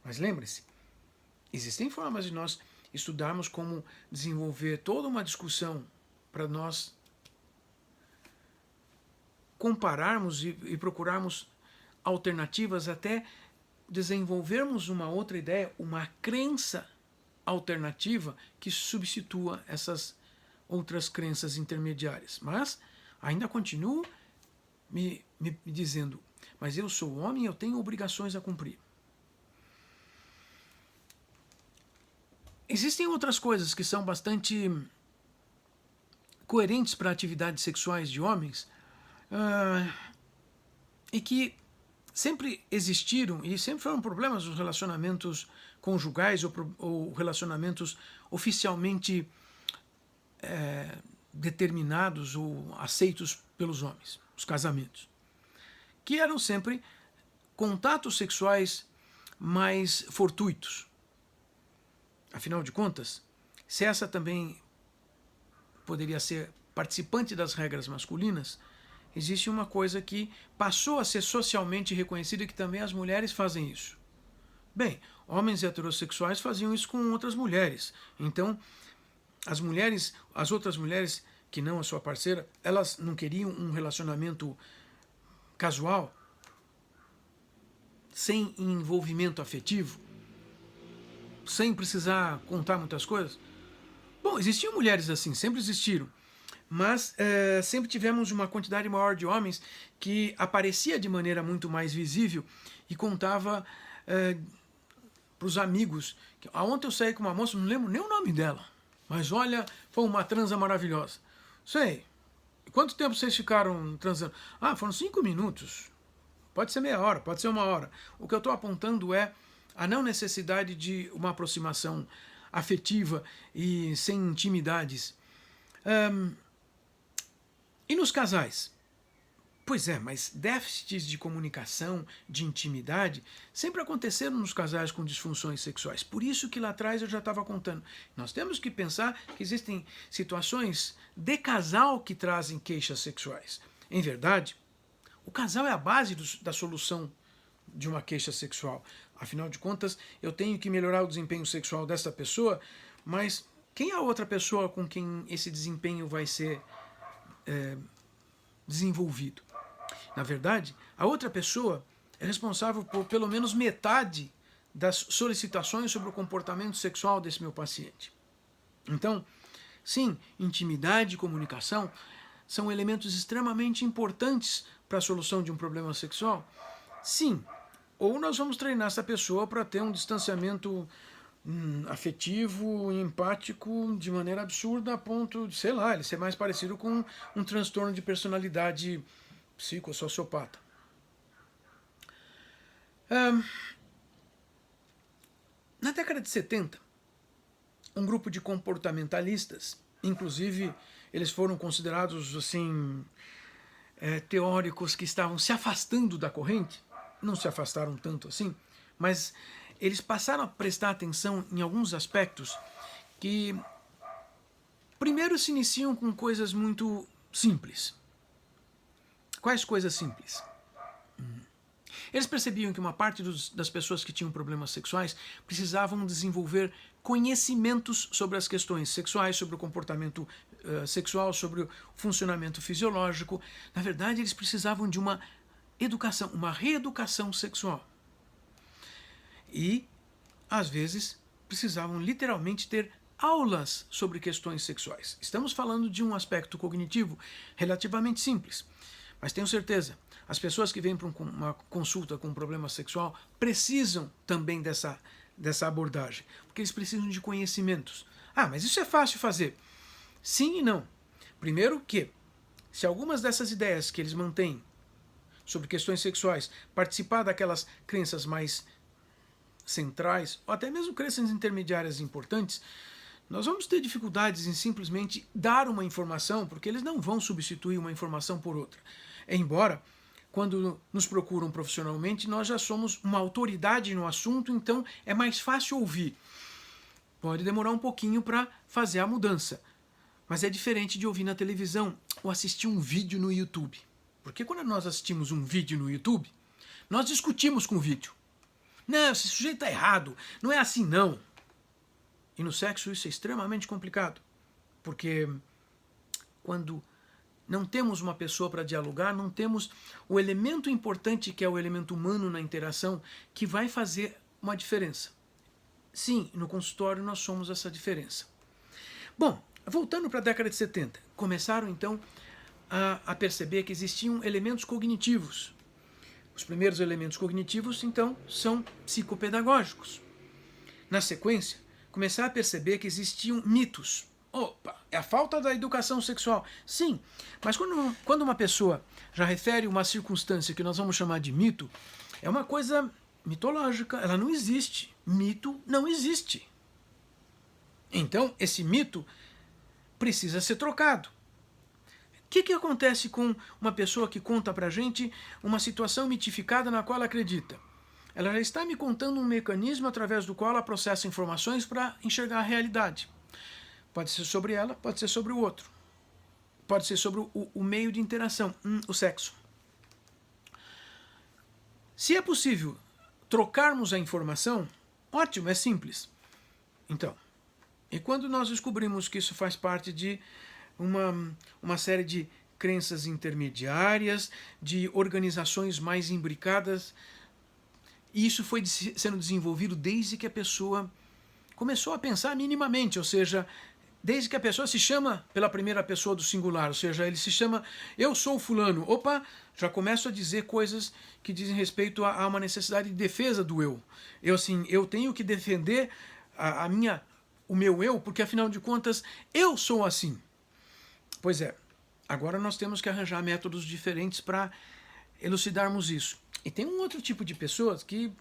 Mas lembre-se, existem formas de nós estudarmos como desenvolver toda uma discussão para nós compararmos e procurarmos alternativas até desenvolvermos uma outra ideia, uma crença alternativa que substitua essas outras crenças intermediárias. Mas ainda continuo me dizendo, mas eu sou homem e eu tenho obrigações a cumprir. Existem outras coisas que são bastante coerentes para atividades sexuais de homens e que sempre existiram e sempre foram problemas nos relacionamentos conjugais ou relacionamentos oficialmente determinados ou aceitos pelos homens, os casamentos, que eram sempre contatos sexuais mais fortuitos. Afinal de contas, se essa também poderia ser participante das regras masculinas, existe uma coisa que passou a ser socialmente reconhecida, que também as mulheres fazem isso. Bem, homens heterossexuais faziam isso com outras mulheres. Então, as outras mulheres que não a sua parceira, elas não queriam um relacionamento casual, sem envolvimento afetivo, sem precisar contar muitas coisas. Bom, existiam mulheres assim, sempre existiram. Mas sempre tivemos uma quantidade maior de homens que aparecia de maneira muito mais visível e contava para os amigos. Ontem eu saí com uma moça, não lembro nem o nome dela, mas olha, foi uma transa maravilhosa. Sei. Quanto tempo vocês ficaram transando? Ah, foram 5 minutos. Pode ser meia hora, pode ser 1 hora. O que eu estou apontando é a não necessidade de uma aproximação afetiva e sem intimidades. E nos casais? Pois é, mas déficits de comunicação, de intimidade, sempre aconteceram nos casais com disfunções sexuais. Por isso que lá atrás eu já estava contando. Nós temos que pensar que existem situações de casal que trazem queixas sexuais. Em verdade, o casal é a base da solução de uma queixa sexual. Afinal de contas, eu tenho que melhorar o desempenho sexual dessa pessoa, mas quem é a outra pessoa com quem esse desempenho vai ser desenvolvido? Na verdade, a outra pessoa é responsável por pelo menos metade das solicitações sobre o comportamento sexual desse meu paciente. Então, sim, intimidade e comunicação são elementos extremamente importantes para a solução de um problema sexual. Sim, ou nós vamos treinar essa pessoa para ter um distanciamento afetivo e empático de maneira absurda a ponto de, sei lá, ele ser mais parecido com um transtorno de personalidade psicossociopata. Na década de 70, um grupo de comportamentalistas, inclusive eles foram considerados assim teóricos que estavam se afastando da corrente, não se afastaram tanto assim, mas eles passaram a prestar atenção em alguns aspectos que primeiro se iniciam com coisas muito simples. Quais coisas simples? Eles percebiam que uma parte das pessoas que tinham problemas sexuais precisavam desenvolver conhecimentos sobre as questões sexuais, sobre o comportamento sexual, sobre o funcionamento fisiológico. Na verdade, eles precisavam de uma educação, uma reeducação sexual. E, às vezes, precisavam literalmente ter aulas sobre questões sexuais. Estamos falando de um aspecto cognitivo relativamente simples. Mas tenho certeza, as pessoas que vêm para uma consulta com um problema sexual precisam também dessa abordagem, porque eles precisam de conhecimentos. Ah, mas isso é fácil fazer. Sim e não. Primeiro que, se algumas dessas ideias que eles mantêm sobre questões sexuais participar daquelas crenças mais centrais, ou até mesmo crenças intermediárias importantes, nós vamos ter dificuldades em simplesmente dar uma informação, porque eles não vão substituir uma informação por outra. Embora, quando nos procuram profissionalmente, nós já somos uma autoridade no assunto, então é mais fácil ouvir. Pode demorar um pouquinho para fazer a mudança, mas é diferente de ouvir na televisão ou assistir um vídeo no YouTube. Porque quando nós assistimos um vídeo no YouTube, nós discutimos com o vídeo. Não, esse sujeito está errado, não é assim não. E no sexo isso é extremamente complicado, porque quando não temos uma pessoa para dialogar, não temos o elemento importante que é o elemento humano na interação que vai fazer uma diferença. Sim, no consultório nós somos essa diferença. Bom, voltando para a década de 70, começaram então a perceber que existiam elementos cognitivos. Os primeiros elementos cognitivos, então, são psicopedagógicos. Na sequência, começar a perceber que existiam mitos. Opa, é a falta da educação sexual. Sim, mas quando uma pessoa já refere uma circunstância que nós vamos chamar de mito, é uma coisa mitológica, ela não existe. Mito não existe. Então, esse mito precisa ser trocado. O que acontece com uma pessoa que conta pra gente uma situação mitificada na qual ela acredita? Ela já está me contando um mecanismo através do qual ela processa informações para enxergar a realidade. Pode ser sobre ela, pode ser sobre o outro. Pode ser sobre o meio de interação, o sexo. Se é possível trocarmos a informação, ótimo, é simples. Então, e quando nós descobrimos que isso faz parte de uma série de crenças intermediárias, de organizações mais imbricadas, e isso foi sendo desenvolvido desde que a pessoa começou a pensar minimamente, ou seja, desde que a pessoa se chama pela primeira pessoa do singular, ou seja, ele se chama eu sou fulano. Opa, já começo a dizer coisas que dizem respeito a uma necessidade de defesa do eu. Eu tenho que defender o meu eu, porque afinal de contas eu sou assim. Pois é, agora nós temos que arranjar métodos diferentes para elucidarmos isso. E tem um outro tipo de pessoas que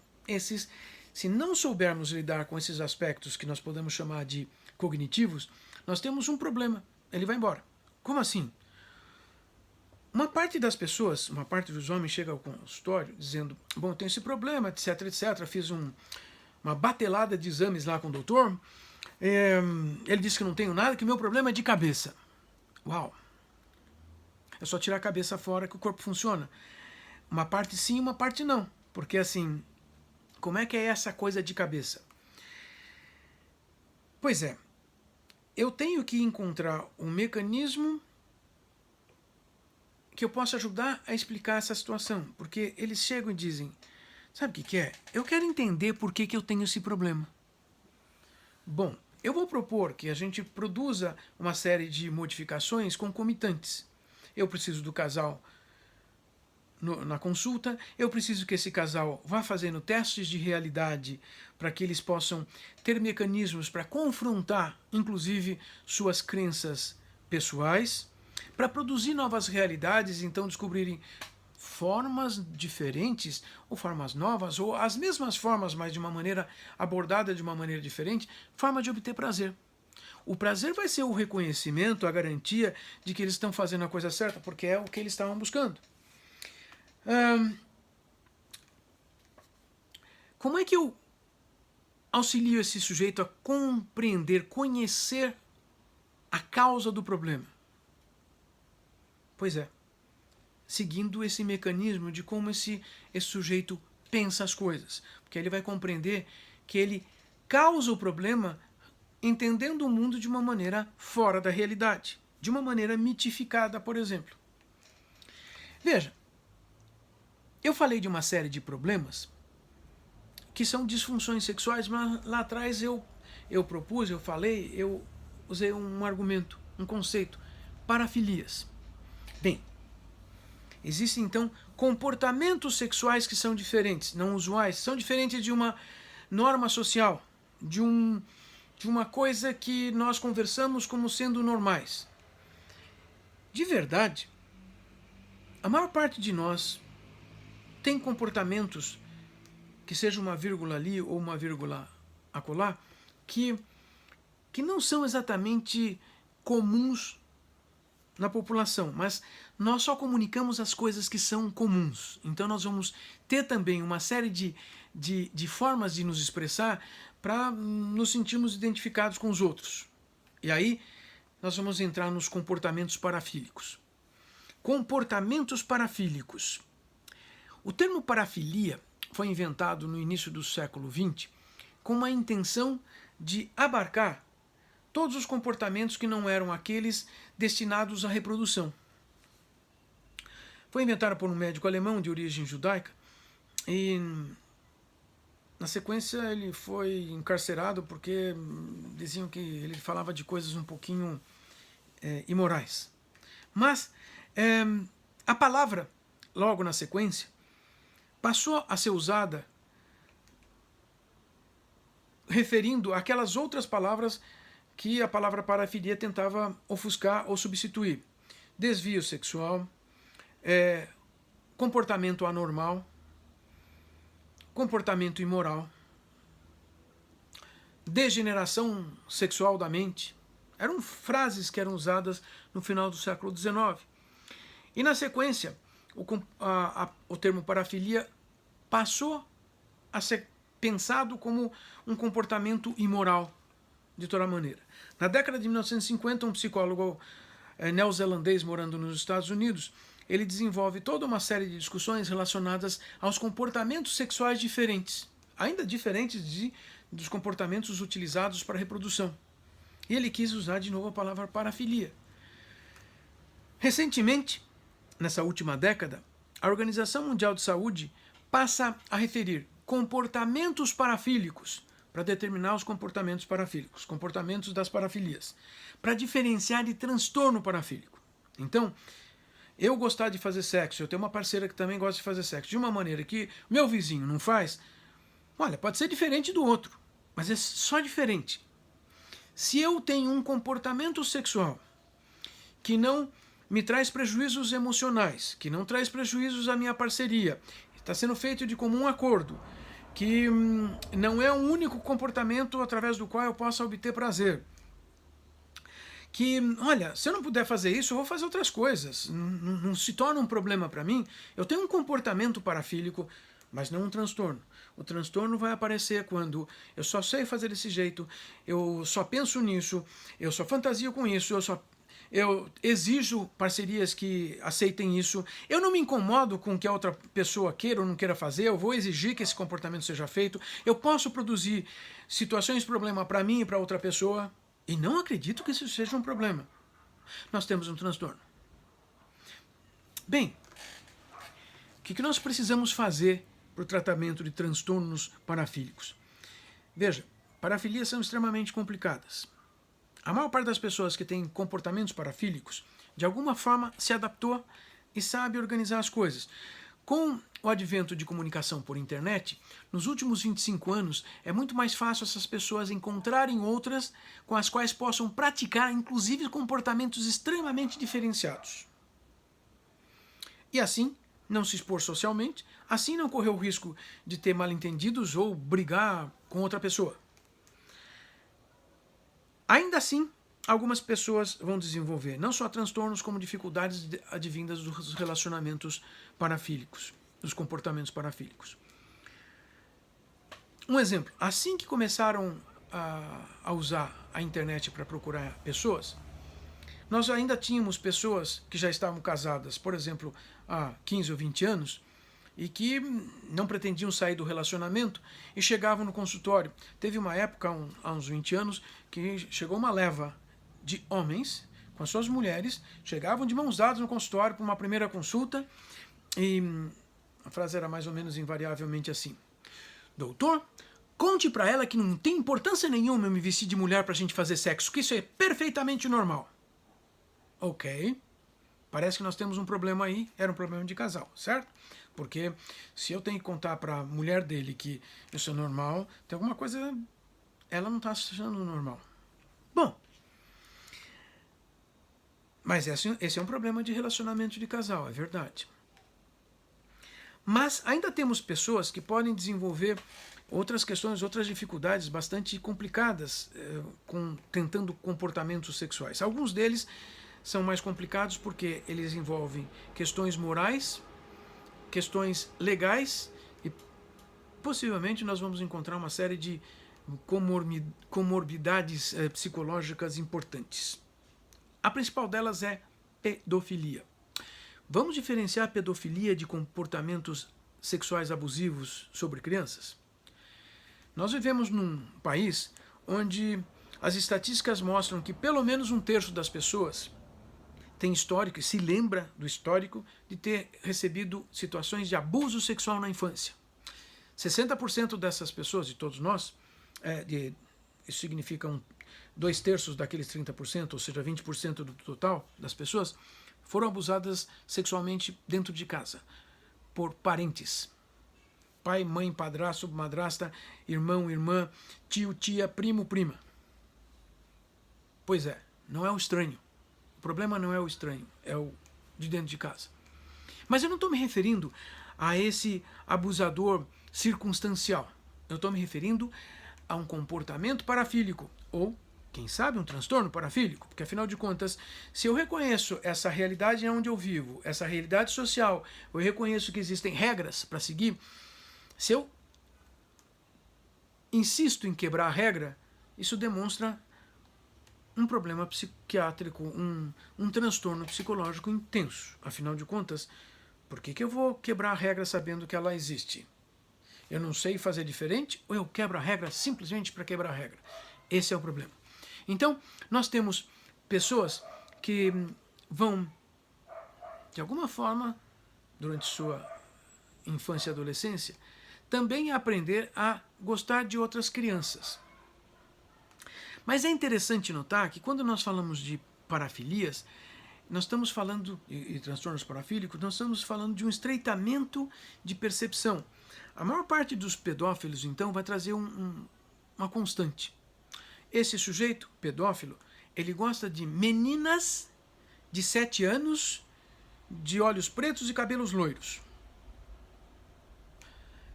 se não soubermos lidar com esses aspectos que nós podemos chamar de cognitivos, nós temos um problema. Ele vai embora. Como assim? Uma parte das pessoas, uma parte dos homens chega ao consultório dizendo, bom, tem esse problema, etc, etc. Fiz uma batelada de exames lá com o doutor. Ele disse que não tenho nada, que o meu problema é de cabeça. Uau! É só tirar a cabeça fora que o corpo funciona. Uma parte sim, uma parte não. Porque assim, como é que é essa coisa de cabeça? Pois é, eu tenho que encontrar um mecanismo que eu possa ajudar a explicar essa situação. Porque eles chegam e dizem, sabe o que é? Eu quero entender por que eu tenho esse problema. Bom, eu vou propor que a gente produza uma série de modificações concomitantes. Eu preciso do casal na consulta, eu preciso que esse casal vá fazendo testes de realidade para que eles possam ter mecanismos para confrontar, inclusive, suas crenças pessoais, para produzir novas realidades, então descobrirem formas diferentes, ou formas novas, ou as mesmas formas, mas de uma maneira abordada de uma maneira diferente, forma de obter prazer. O prazer vai ser o reconhecimento, a garantia de que eles estão fazendo a coisa certa, porque é o que eles estavam buscando. Como é que eu auxilio esse sujeito a compreender, conhecer a causa do problema? Pois é, seguindo esse mecanismo de como esse sujeito pensa as coisas. Porque ele vai compreender que ele causa o problema entendendo o mundo de uma maneira fora da realidade, de uma maneira mitificada, por exemplo. Veja, eu falei de uma série de problemas que são disfunções sexuais, mas lá atrás eu propus, eu falei, eu usei um argumento, um conceito, parafilias. Bem, existem então comportamentos sexuais que são diferentes, não usuais, são diferentes de uma norma social, de uma coisa que nós conversamos como sendo normais. De verdade, a maior parte de nós tem comportamentos, que seja uma vírgula ali ou uma vírgula acolá, que não são exatamente comuns na população, mas nós só comunicamos as coisas que são comuns. Então nós vamos ter também uma série de formas de nos expressar para nos sentirmos identificados com os outros. E aí nós vamos entrar nos comportamentos parafílicos. Comportamentos parafílicos. O termo parafilia foi inventado no início do século XX com a intenção de abarcar todos os comportamentos que não eram aqueles destinados à reprodução. Foi inventado por um médico alemão de origem judaica e, na sequência, ele foi encarcerado porque diziam que ele falava de coisas um pouquinho imorais. Mas a palavra, logo na sequência, passou a ser usada referindo aquelas outras palavras que a palavra parafilia tentava ofuscar ou substituir. Desvio sexual, comportamento anormal, comportamento imoral, degeneração sexual da mente. Eram frases que eram usadas no final do século XIX. E na sequência, o termo parafilia passou a ser pensado como um comportamento imoral, de toda maneira. Na década de 1950, um psicólogo neozelandês morando nos Estados Unidos, ele desenvolve toda uma série de discussões relacionadas aos comportamentos sexuais diferentes, ainda diferentes dos comportamentos utilizados para a reprodução. E ele quis usar de novo a palavra parafilia. Recentemente, nessa última década, a Organização Mundial de Saúde passa a referir comportamentos parafílicos para determinar os comportamentos parafílicos, comportamentos das parafilias, para diferenciar de transtorno parafílico. Então, eu gostar de fazer sexo, eu tenho uma parceira que também gosta de fazer sexo, de uma maneira que meu vizinho não faz, olha, pode ser diferente do outro, mas é só diferente. Se eu tenho um comportamento sexual que não me traz prejuízos emocionais, que não traz prejuízos à minha parceria, está sendo feito de comum acordo, que não é um único comportamento através do qual eu possa obter prazer, que, olha, se eu não puder fazer isso, eu vou fazer outras coisas, não se torna um problema para mim, eu tenho um comportamento parafílico, mas não um transtorno. O transtorno vai aparecer quando eu só sei fazer desse jeito, eu só penso nisso, eu só fantasio com isso, eu exijo parcerias que aceitem isso, eu não me incomodo com o que a outra pessoa queira ou não queira fazer, eu vou exigir que esse comportamento seja feito, eu posso produzir situações de problema para mim e para outra pessoa, e não acredito que isso seja um problema. Nós temos um transtorno. Bem, o que nós precisamos fazer para o tratamento de transtornos parafílicos? Veja, parafilias são extremamente complicadas. A maior parte das pessoas que têm comportamentos parafílicos, de alguma forma se adaptou e sabe organizar as coisas. Com o advento de comunicação por internet, nos últimos 25 anos, é muito mais fácil essas pessoas encontrarem outras com as quais possam praticar, inclusive, comportamentos extremamente diferenciados. E assim, não se expor socialmente, assim não correr o risco de ter mal-entendidos ou brigar com outra pessoa. Ainda assim, algumas pessoas vão desenvolver não só transtornos, como dificuldades advindas dos relacionamentos parafílicos, dos comportamentos parafílicos. Um exemplo, assim que começaram a usar a internet para procurar pessoas, nós ainda tínhamos pessoas que já estavam casadas, por exemplo, há 15 ou 20 anos, e que não pretendiam sair do relacionamento e chegavam no consultório. Teve uma época, há uns 20 anos, que chegou uma leva de homens com as suas mulheres, chegavam de mãos dadas no consultório para uma primeira consulta e a frase era mais ou menos invariavelmente assim: doutor, conte para ela que não tem importância nenhuma eu me vestir de mulher para a gente fazer sexo, que isso é perfeitamente normal. Ok, parece que nós temos um problema aí, era um problema de casal, certo? Porque se eu tenho que contar para a mulher dele que isso é normal, tem alguma coisa, ela não está achando normal. Bom, mas esse é um problema de relacionamento de casal, é verdade. Mas ainda temos pessoas que podem desenvolver outras questões, outras dificuldades bastante complicadas tentando comportamentos sexuais. Alguns deles são mais complicados porque eles envolvem questões morais, questões legais e possivelmente nós vamos encontrar uma série de comorbidades psicológicas importantes. A principal delas é pedofilia. Vamos diferenciar a pedofilia de comportamentos sexuais abusivos sobre crianças? Nós vivemos num país onde as estatísticas mostram que pelo menos 1/3 das pessoas tem histórico e se lembra do histórico de ter recebido situações de abuso sexual na infância. 60% dessas pessoas, de todos nós, isso significa 2/3 daqueles 30%, ou seja, 20% do total das pessoas, foram abusadas sexualmente dentro de casa, por parentes. Pai, mãe, padrasto, madrasta, irmão, irmã, tio, tia, primo, prima. Pois é, não é o estranho. O problema não é o estranho, é o de dentro de casa. Mas eu não estou me referindo a esse abusador circunstancial. Eu estou me referindo a um comportamento parafílico, ou, quem sabe, um transtorno parafílico, porque afinal de contas, se eu reconheço essa realidade onde eu vivo, essa realidade social, eu reconheço que existem regras para seguir, se eu insisto em quebrar a regra, isso demonstra um problema psiquiátrico, um transtorno psicológico intenso. Afinal de contas, por que eu vou quebrar a regra sabendo que ela existe? Eu não sei fazer diferente ou eu quebro a regra simplesmente para quebrar a regra? Esse é o problema. Então, nós temos pessoas que vão, de alguma forma, durante sua infância e adolescência, também aprender a gostar de outras crianças. Mas é interessante notar que quando nós falamos de parafilias, nós estamos falando, e transtornos parafílicos, nós estamos falando de um estreitamento de percepção. A maior parte dos pedófilos, então, vai trazer uma constante. Esse sujeito, pedófilo, ele gosta de meninas de 7 anos, de olhos pretos e cabelos loiros.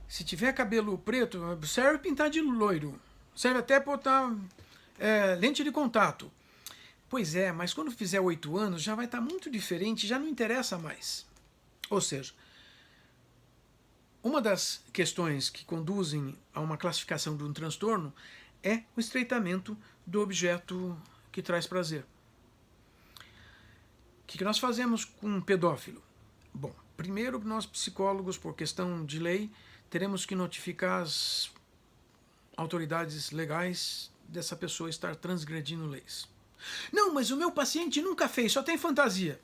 Se tiver cabelo preto, serve pintar de loiro. Serve até botar lente de contato. Pois é, mas quando fizer 8 anos já vai estar muito diferente, já não interessa mais. Ou seja, uma das questões que conduzem a uma classificação de um transtorno é o estreitamento do objeto que traz prazer. O que nós fazemos com um pedófilo? Bom, primeiro nós psicólogos, por questão de lei, teremos que notificar as autoridades legais dessa pessoa estar transgredindo leis. Não, mas o meu paciente nunca fez, só tem fantasia.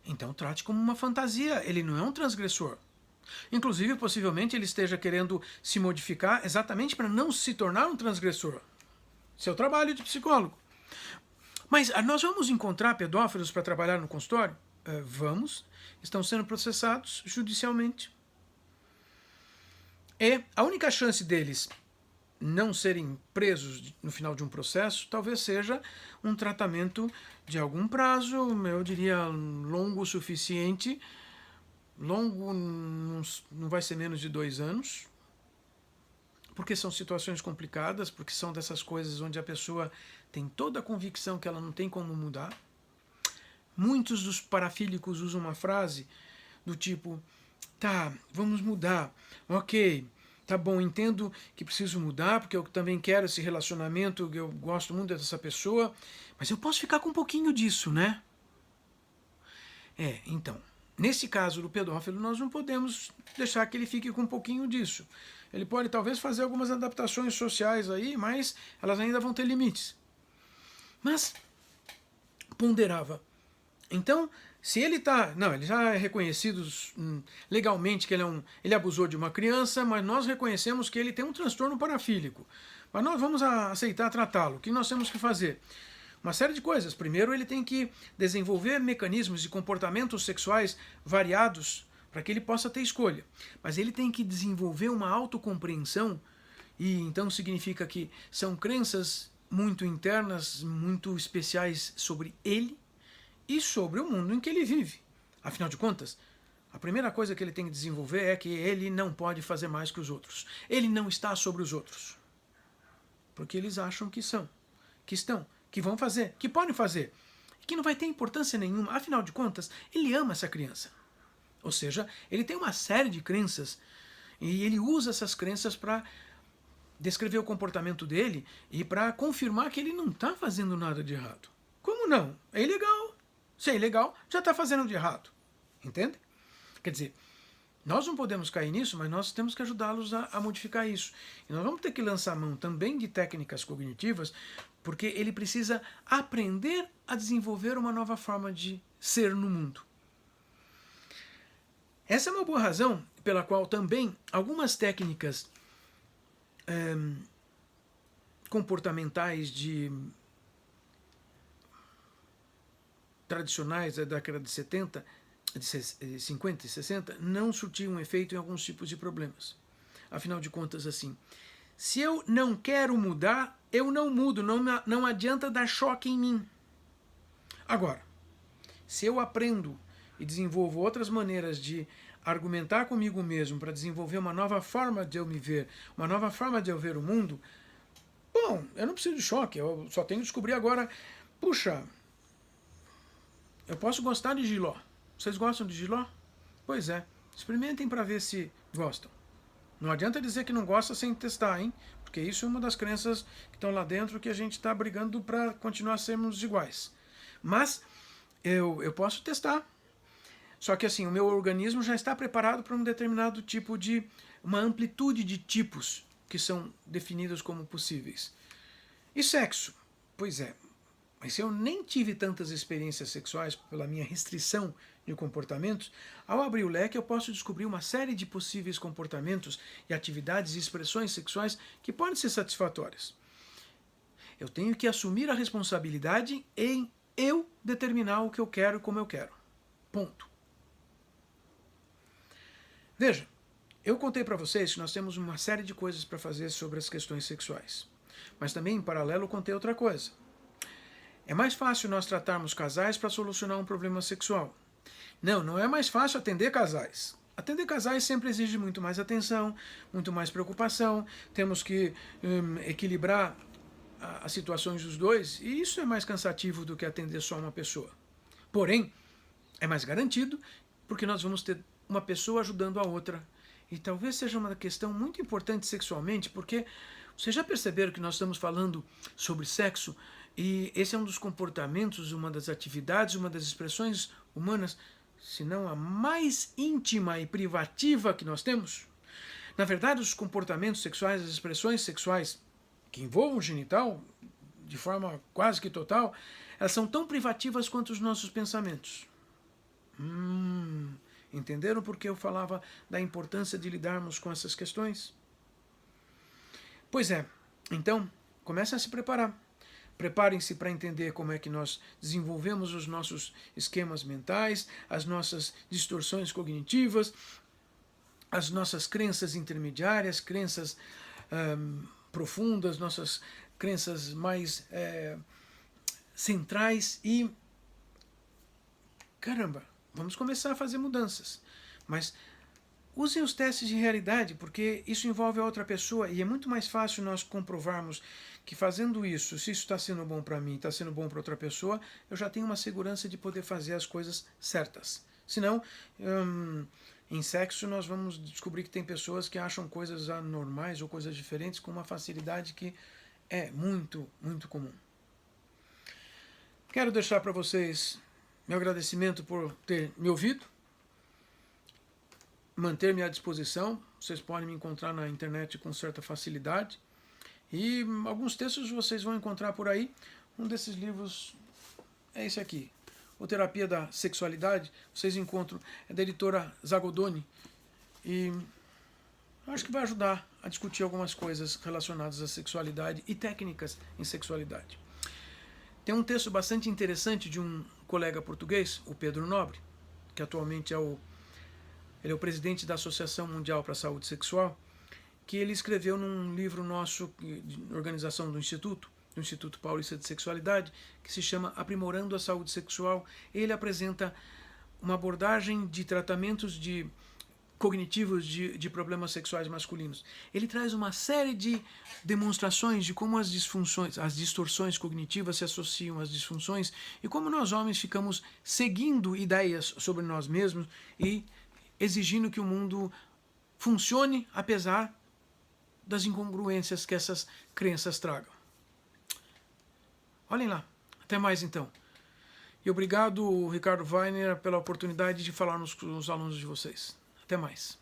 Então trate como uma fantasia, ele não é um transgressor. Inclusive, possivelmente, ele esteja querendo se modificar exatamente para não se tornar um transgressor. Seu trabalho de psicólogo. Mas nós vamos encontrar pedófilos para trabalhar no consultório? Vamos. Estão sendo processados judicialmente. E a única chance deles não serem presos no final de um processo talvez seja um tratamento de algum prazo, eu diria longo o suficiente. Longo não vai ser menos de 2 anos, porque são situações complicadas, porque são dessas coisas onde a pessoa tem toda a convicção que ela não tem como mudar. Muitos dos parafílicos usam uma frase do tipo, tá, vamos mudar, ok, tá bom, entendo que preciso mudar, porque eu também quero esse relacionamento, eu gosto muito dessa pessoa, mas eu posso ficar com um pouquinho disso, né? Então, nesse caso do pedófilo, nós não podemos deixar que ele fique com um pouquinho disso. Ele pode talvez fazer algumas adaptações sociais aí, mas elas ainda vão ter limites. Mas, ponderava. Então, se ele está... Não, ele já é reconhecido legalmente que ele abusou de uma criança, mas nós reconhecemos que ele tem um transtorno parafílico. Mas nós vamos aceitar tratá-lo. O que nós temos que fazer? Uma série de coisas. Primeiro, ele tem que desenvolver mecanismos de comportamentos sexuais variados para que ele possa ter escolha. Mas ele tem que desenvolver uma autocompreensão, e então significa que são crenças muito internas, muito especiais sobre ele e sobre o mundo em que ele vive. Afinal de contas, a primeira coisa que ele tem que desenvolver é que ele não pode fazer mais que os outros. Ele não está sobre os outros. Porque eles acham que são, que estão, que vão fazer, que podem fazer, que não vai ter importância nenhuma. Afinal de contas, ele ama essa criança. Ou seja, ele tem uma série de crenças e ele usa essas crenças para descrever o comportamento dele e para confirmar que ele não está fazendo nada de errado. Como não? É ilegal. Se é ilegal, já está fazendo de errado. Entende? Quer dizer, nós não podemos cair nisso, mas nós temos que ajudá-los a modificar isso. E nós vamos ter que lançar mão também de técnicas cognitivas, porque ele precisa aprender a desenvolver uma nova forma de ser no mundo. Essa é uma boa razão pela qual também algumas técnicas comportamentais tradicionais da década de 70, de 50 e 60 não surtiam efeito em alguns tipos de problemas. Afinal de contas, assim, se eu não quero mudar, eu não mudo, não adianta dar choque em mim. Agora, se eu aprendo e desenvolvo outras maneiras de argumentar comigo mesmo para desenvolver uma nova forma de eu me ver, uma nova forma de eu ver o mundo, bom, eu não preciso de choque, eu só tenho que descobrir agora, puxa, eu posso gostar de jiló. Vocês gostam de jiló? Pois é, experimentem para ver se gostam. Não adianta dizer que não gosta sem testar, hein? Porque isso é uma das crenças que estão lá dentro que a gente está brigando para continuar sermos iguais. Mas eu posso testar. Só que assim, o meu organismo já está preparado para um determinado tipo de... uma amplitude de tipos que são definidos como possíveis. E sexo? Pois é, mas se eu nem tive tantas experiências sexuais pela minha restrição de comportamentos, ao abrir o leque eu posso descobrir uma série de possíveis comportamentos e atividades e expressões sexuais que podem ser satisfatórias. Eu tenho que assumir a responsabilidade em eu determinar o que eu quero e como eu quero. Ponto. Veja, eu contei para vocês que nós temos uma série de coisas para fazer sobre as questões sexuais. Mas também, em paralelo, eu contei outra coisa. É mais fácil nós tratarmos casais para solucionar um problema sexual. Não, não é mais fácil atender casais. Atender casais sempre exige muito mais atenção, muito mais preocupação. Temos que equilibrar as situações dos dois, e isso é mais cansativo do que atender só uma pessoa. Porém, é mais garantido, porque nós vamos ter uma pessoa ajudando a outra. E talvez seja uma questão muito importante sexualmente, porque vocês já perceberam que nós estamos falando sobre sexo, e esse é um dos comportamentos, uma das atividades, uma das expressões humanas, se não a mais íntima e privativa que nós temos. Na verdade, os comportamentos sexuais, as expressões sexuais que envolvam o genital, de forma quase que total, elas são tão privativas quanto os nossos pensamentos. Entenderam por que eu falava da importância de lidarmos com essas questões? Pois é, então, comecem a se preparar. Preparem-se para entender como é que nós desenvolvemos os nossos esquemas mentais, as nossas distorções cognitivas, as nossas crenças intermediárias, crenças profundas, nossas crenças mais centrais e... caramba, vamos começar a fazer mudanças. Mas usem os testes de realidade, porque isso envolve a outra pessoa e é muito mais fácil nós comprovarmos que fazendo isso, se isso está sendo bom para mim, está sendo bom para outra pessoa, eu já tenho uma segurança de poder fazer as coisas certas. Senão, em sexo nós vamos descobrir que tem pessoas que acham coisas anormais ou coisas diferentes com uma facilidade que é muito, muito comum. Quero deixar para vocês meu agradecimento por ter me ouvido, manter-me à disposição. Vocês podem me encontrar na internet com certa facilidade. E alguns textos vocês vão encontrar por aí. Um desses livros é esse aqui, O Terapia da Sexualidade. Vocês encontram, é da editora Zagodoni. E acho que vai ajudar a discutir algumas coisas relacionadas à sexualidade e técnicas em sexualidade. Tem um texto bastante interessante de um colega português, o Pedro Nobre, que atualmente ele é o presidente da Associação Mundial para a Saúde Sexual, que ele escreveu num livro nosso, de organização do Instituto Paulista de Sexualidade, que se chama Aprimorando a Saúde Sexual. Ele apresenta uma abordagem de tratamentos cognitivos de problemas sexuais masculinos. Ele traz uma série de demonstrações de como as disfunções, as distorções cognitivas se associam às disfunções e como nós homens ficamos seguindo ideias sobre nós mesmos e exigindo que o mundo funcione apesar das incongruências que essas crenças tragam. Olhem lá. Até mais então. E obrigado, Ricardo Weiner, pela oportunidade de falarmos com os alunos de vocês. Até mais.